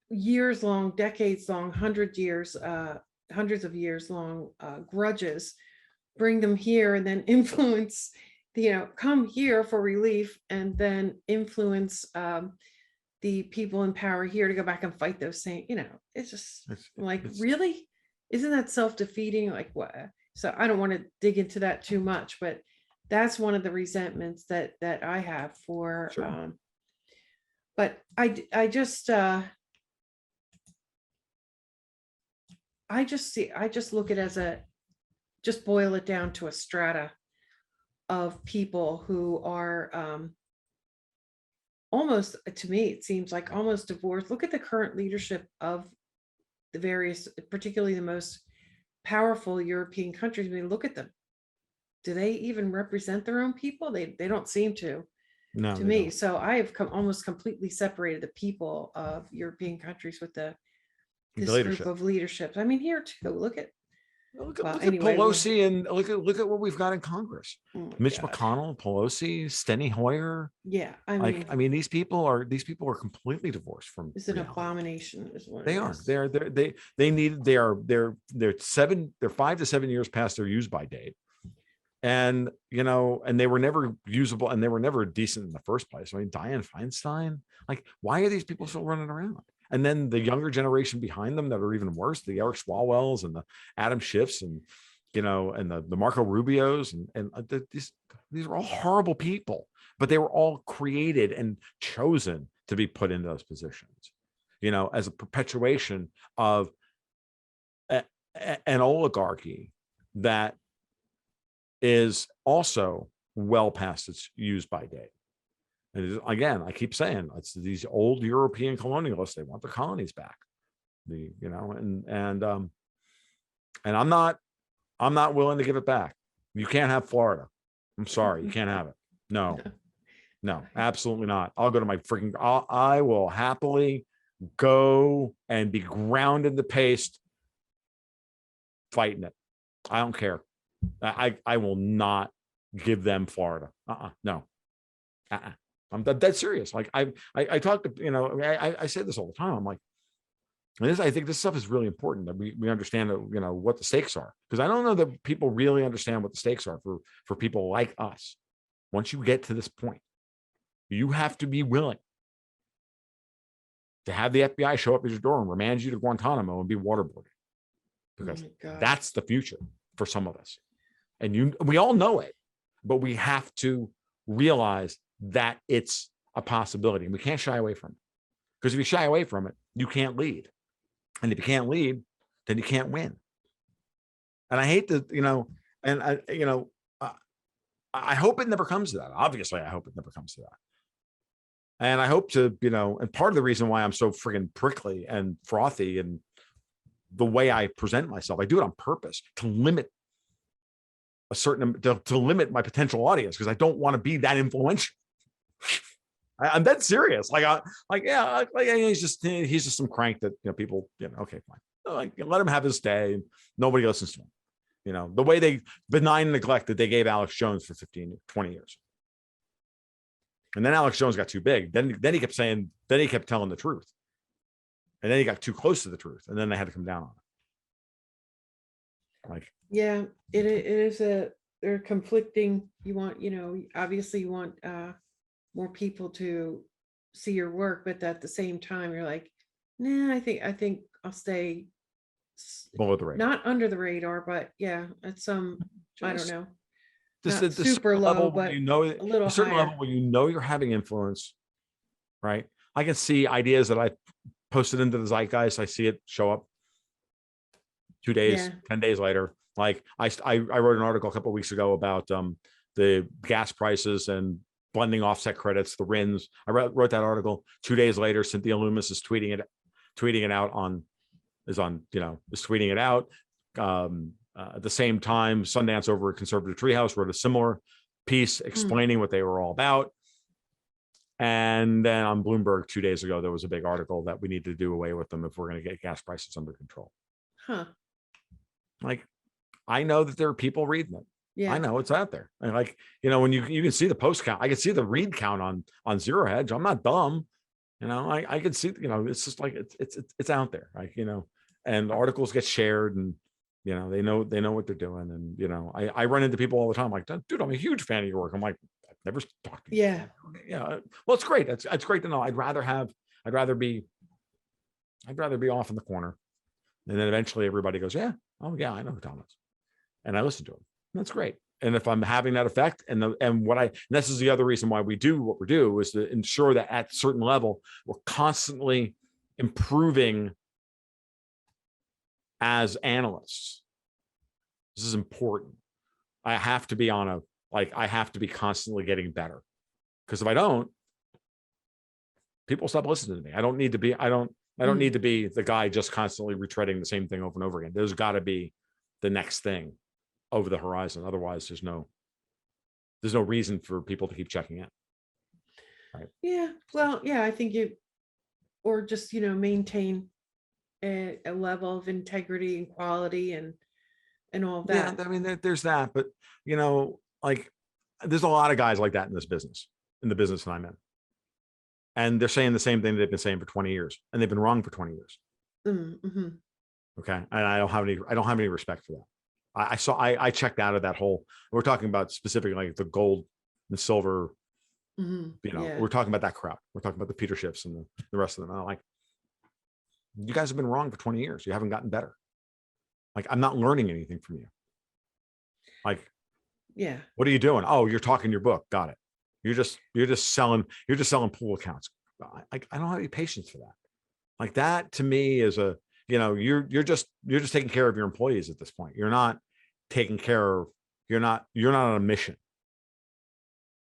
years long, decades long, hundreds of years long grudges, bring them here and then influence, come here for relief and then influence the people in power here to go back and fight those same, it's just really, isn't that self-defeating? Like, what? So I don't want to dig into that too much, but that's one of the resentments that I have for, sure. But I just look at it as just boil it down to a strata of people who are almost, to me, it seems like almost divorced. Look at the current leadership of the various, particularly the most powerful European countries. I mean, look at them. Do they even represent their own people? They don't seem to. No, to me. Don't. So I have almost completely separated the people of European countries with this group of leaderships. I mean, here too. Look at Pelosi and look at what we've got in Congress. Mitch McConnell, Pelosi, Steny Hoyer. Yeah, I mean, these people are completely divorced from. It's an abomination, is what they are. They're 5 to 7 years past their use by date, and and they were never usable, and they were never decent in the first place. I mean, Dianne Feinstein. Like, why are these people still running around? And then the younger generation behind them that are even worse, the Eric Swalwells and the Adam Schiffs and, and the Marco Rubios and these are all horrible people, but they were all created and chosen to be put into those positions, as a perpetuation of an oligarchy that is also well past its use by date. And again, I keep saying it's these old European colonialists. They want their colonies back. And I'm not willing to give it back. You can't have Florida. I'm sorry, you can't have it. No, absolutely not. I'll go to my freaking. I will happily go and be ground into paste, fighting it. I don't care. I will not give them Florida. No. I'm dead serious. Like I talk to, I say this all the time. I'm like, And I think this stuff is really important, that we understand, what the stakes are, because I don't know that people really understand what the stakes are for people like us. Once you get to this point, you have to be willing to have the FBI show up at your door and remand you to Guantanamo and be waterboarded, because that's the future for some of us. And we all know it, but we have to realize that it's a possibility, and we can't shy away from it. Because if you shy away from it, you can't lead. And if you can't lead, then you can't win. And I hate to, I hope it never comes to that. Obviously, I hope it never comes to that. And I hope to, and part of the reason why I'm so friggin' prickly and frothy and the way I present myself, I do it on purpose to limit to limit my potential audience, because I don't want to be that influential. I'm that serious. He's just some crank that, people, okay, fine. Let him have his day. Nobody listens to him. The way they benign neglect that they gave Alex Jones for 15, 20 years. And then Alex Jones got too big. Then he kept telling the truth. And then he got too close to the truth. And then they had to come down on it. Yeah, it is they're conflicting. You want, obviously you want more people to see your work, but at the same time you're like, nah, I think I'll stay below the radar. Not under the radar, but yeah, at some, I don't know. Not super low, but a little certain higher. level where you're having influence, right? I can see ideas that I posted into the zeitgeist. I see it show up 2 days, 10 days later. Like I wrote an article a couple of weeks ago about the gas prices and blending offset credits, the RINs. I wrote that article. 2 days later, Cynthia Loomis is tweeting it out. At the same time, Sundance over at Conservative Treehouse wrote a similar piece explaining what they were all about. And then on Bloomberg 2 days ago, there was a big article that we need to do away with them if we're going to get gas prices under control. Like, I know that there are people reading it. Yeah, I know it's out there. And when you can see the post count, I can see the read count on Zerohedge. I'm not dumb. I can see, it's just like, it's out there. And articles get shared, and, they know what they're doing. And, I run into people all the time like, dude, I'm a huge fan of your work. I'm like, I've never talked to you. Yeah. Yeah. Well, it's great. It's great to know. I'd rather be off in the corner. And then eventually everybody goes, yeah, oh yeah, I know who Tom is. And I listen to him. That's great. And if I'm having that effect, and this is the other reason why we do what we do, is to ensure that at a certain level, we're constantly improving as analysts. This is important. I have to be I have to be constantly getting better, because if I don't, people stop listening to me. I don't need to be the guy just constantly retreading the same thing over and over again. There's got to be the next thing over the horizon. Otherwise, there's no reason for people to keep checking in. Right. Yeah. Well, yeah, I think or just, maintain a level of integrity and quality and all of that. Yeah, I mean, there's that, but there's a lot of guys like that in the business that I'm in. And they're saying the same thing they've been saying for 20 years, and they've been wrong for 20 years. Mm-hmm. Okay. And I don't have any respect for that. I checked out of that whole, we're talking about specifically like the gold and silver, we're talking about that crowd. We're talking about the Peter Schiffs and the rest of them. I'm like, you guys have been wrong for 20 years. You haven't gotten better. Like, I'm not learning anything from you. Like, yeah. What are you doing? Oh, you're talking your book. Got it. You're just selling pool accounts. I don't have any patience for that. Like, that to me is you're just taking care of your employees at this point. You're not taking care of, you're not on a mission.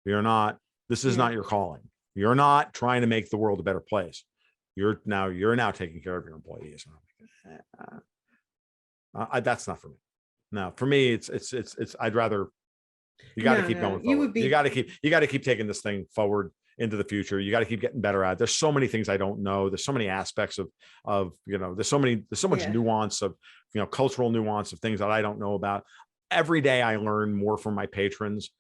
This is not your calling. You're not trying to make the world a better place. You're now taking care of your employees. That's not for me. No, for me, it's I'd rather, you got to keep going forward. You got to keep taking this thing forward into the future. You got to keep getting better at it. There's so many things I don't know. There's so many aspects of there's so much nuance of, cultural nuance of things that I don't know about. Every day I learn more from my patrons,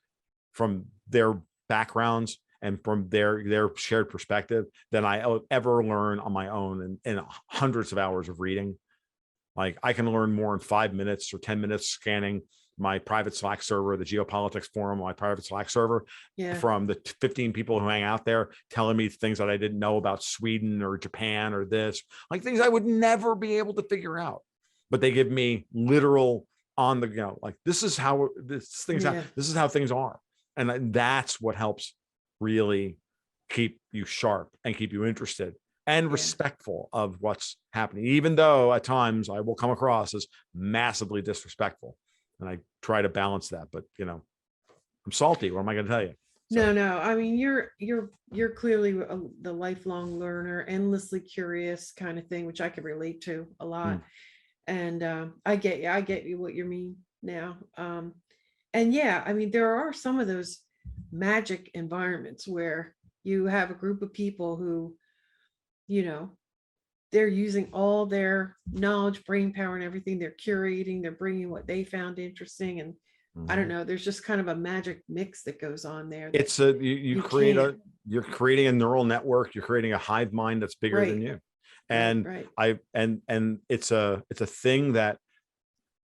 from their backgrounds, and from their shared perspective than I ever learn on my own in hundreds of hours of reading. Like I can learn more in 5 minutes or 10 minutes scanning my private Slack server, the geopolitics forum, my private Slack server, from the 15 people who hang out there telling me things that I didn't know about Sweden or Japan or this, like things I would never be able to figure out. But they give me literal on the like this is how this is how things are. And that's what helps really keep you sharp and keep you interested and respectful of what's happening, even though at times I will come across as massively disrespectful. And I try to balance that, but I'm salty. What am I going to tell you? So. No. I mean, you're clearly the lifelong learner, endlessly curious kind of thing, which I can relate to a lot. And I get you what you mean now. And I mean, there are some of those magic environments where you have a group of people who, they're using all their knowledge, brain power, and everything. They're curating, they're bringing what they found interesting. And I don't know, there's just kind of a magic mix that goes on there. It's you're creating a neural network. You're creating a hive mind that's bigger than you. And and it's a thing that,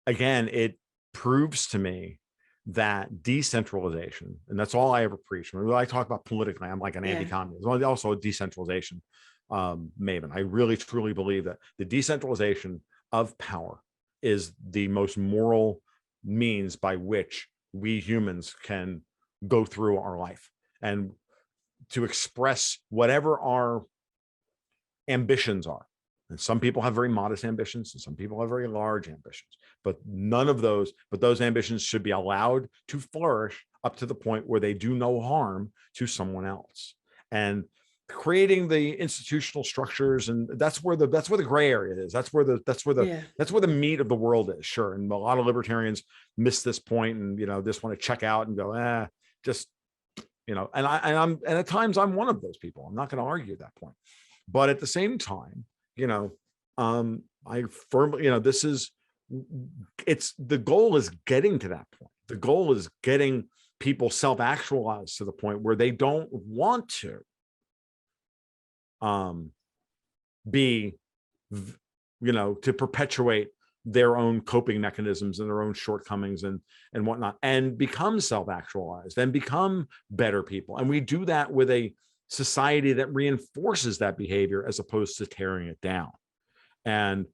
again, it proves to me that decentralization, and that's all I ever preach. When I talk about politically, I'm like an anti-communist. I'm also a decentralization maven. I really truly believe that the decentralization of power is the most moral means by which we humans can go through our life and to express whatever our ambitions are. And some people have very modest ambitions and some people have very large ambitions, but those ambitions should be allowed to flourish up to the point where they do no harm to someone else. And creating the institutional structures, and that's where the gray area is. That's where the meat of the world is. Sure. And a lot of libertarians miss this point and just want to check out and go, and at times I'm one of those people. I'm not going to argue at that point. But at the same time, I firmly, the goal is getting to that point. The goal is getting people self-actualized to the point where they don't want to be, to perpetuate their own coping mechanisms and their own shortcomings and whatnot, and become self-actualized and become better people. And we do that with a society that reinforces that behavior as opposed to tearing it down. And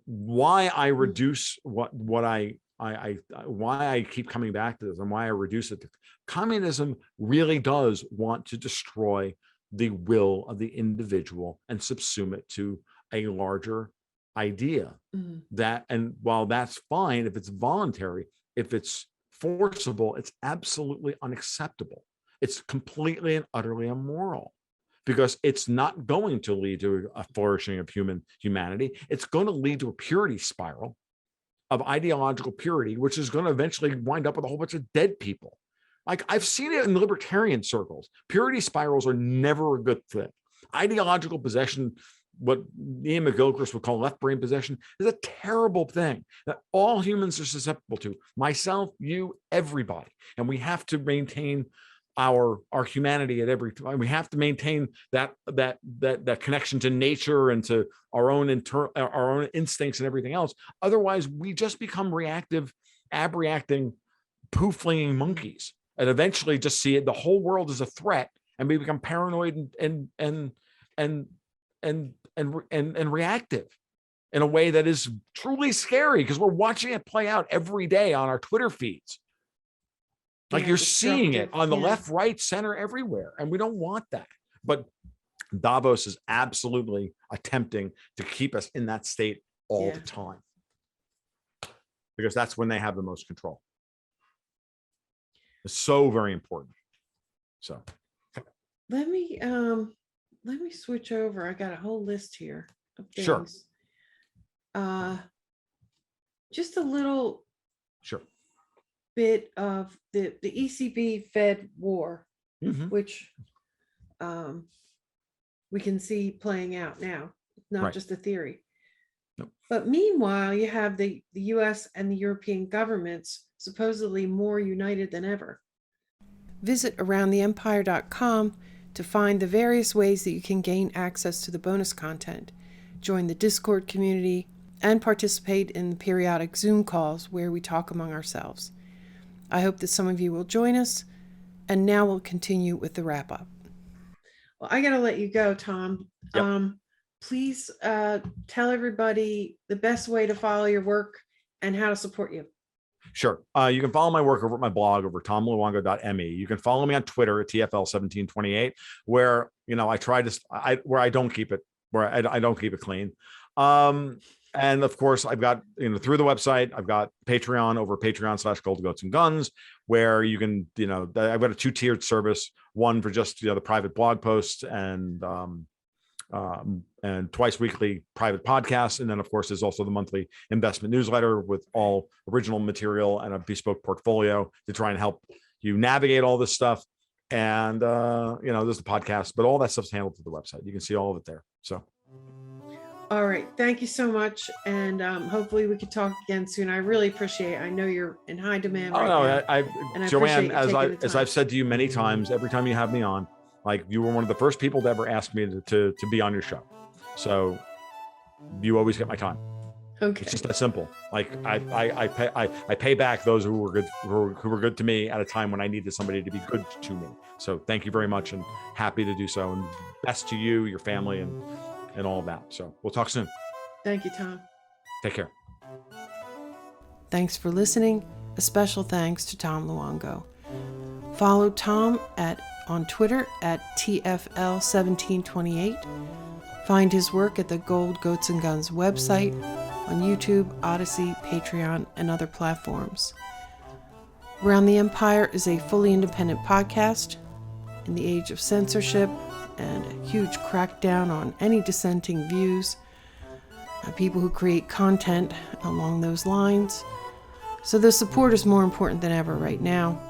why I reduce why I keep coming back to this and why I reduce it to communism really does want to destroy the will of the individual and subsume it to a larger idea. That, and while that's fine if it's voluntary, if it's forcible, it's absolutely unacceptable. It's completely and utterly immoral, because it's not going to lead to a flourishing of humanity. It's going to lead to a purity spiral of ideological purity, which is going to eventually wind up with a whole bunch of dead people. Like I've seen it in libertarian circles. Purity spirals are never a good thing. Ideological possession, what Ian McGilchrist would call left brain possession, is a terrible thing that all humans are susceptible to. Myself, you, everybody. And we have to maintain our humanity at every time. We have to maintain that connection to nature and to our own instincts and everything else. Otherwise, we just become reactive, abreacting, poo-flinging monkeys, and eventually just see it. The whole world as a threat, and we become paranoid and reactive in a way that is truly scary, because we're watching it play out every day on our Twitter feeds. Like you're seeing it on the left, right, center, everywhere. And we don't want that. But Davos is absolutely attempting to keep us in that state all the time, because that's when they have the most control. It's so very important. So let me switch over. I got a whole list here of things. Sure. Just a little bit of the ECB Fed war, which we can see playing out now. It's not just a theory. Nope. But meanwhile, you have the US and the European governments supposedly more united than ever. Visit aroundtheempire.com to find the various ways that you can gain access to the bonus content, join the Discord community, and participate in the periodic Zoom calls where we talk among ourselves. I hope that some of you will join us, and now we'll continue with the wrap-up. Well, I got to let you go, Tom. Yep. Please tell everybody the best way to follow your work and how to support you. Sure. You can follow my work over at my blog over tomluongo.me. You can follow me on Twitter at TFL1728, where I try to where I don't keep it clean. And of course, I've got through the website, I've got Patreon over Patreon/Gold Goats and Guns, where you can I've got a 2-tiered service, one for just the private blog posts and twice weekly private podcasts. And then, of course, there's also the monthly investment newsletter with all original material and a bespoke portfolio to try and help you navigate all this stuff. And, there's the podcast, but all that stuff's handled through the website. You can see all of it there. So. All right. Thank you so much. And hopefully we could talk again soon. I really appreciate it. I know you're in high demand right now. Joanne, as I've said to you many times, every time you have me on, you were one of the first people to ever ask me to be on your show. So you always get my time. Okay. It's just that simple. I pay back those who were good to me at a time when I needed somebody to be good to me. So thank you very much, and happy to do so. And best to you, your family, and all of that. So we'll talk soon. Thank you, Tom. Take care. Thanks for listening. A special thanks to Tom Luongo. Follow Tom on Twitter at TFL1728. Find his work at the Gold Goats and Guns website, on YouTube, Odyssey, Patreon, and other platforms. Around the Empire is a fully independent podcast. In the age of censorship and a huge crackdown on any dissenting views, people who create content along those lines. So the support is more important than ever right now.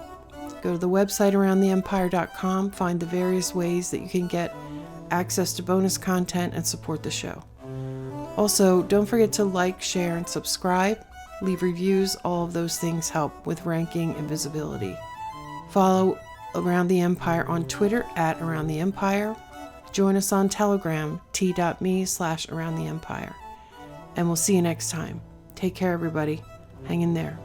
Go to the website aroundtheempire.com, find the various ways that you can get access to bonus content and support the show. Also, don't forget to like, share, and subscribe. Leave reviews. All of those things help with ranking and visibility. Follow Around the Empire on Twitter at Around the Empire. Join us on Telegram, t.me/AroundTheEmpire. And we'll see you next time. Take care, everybody. Hang in there.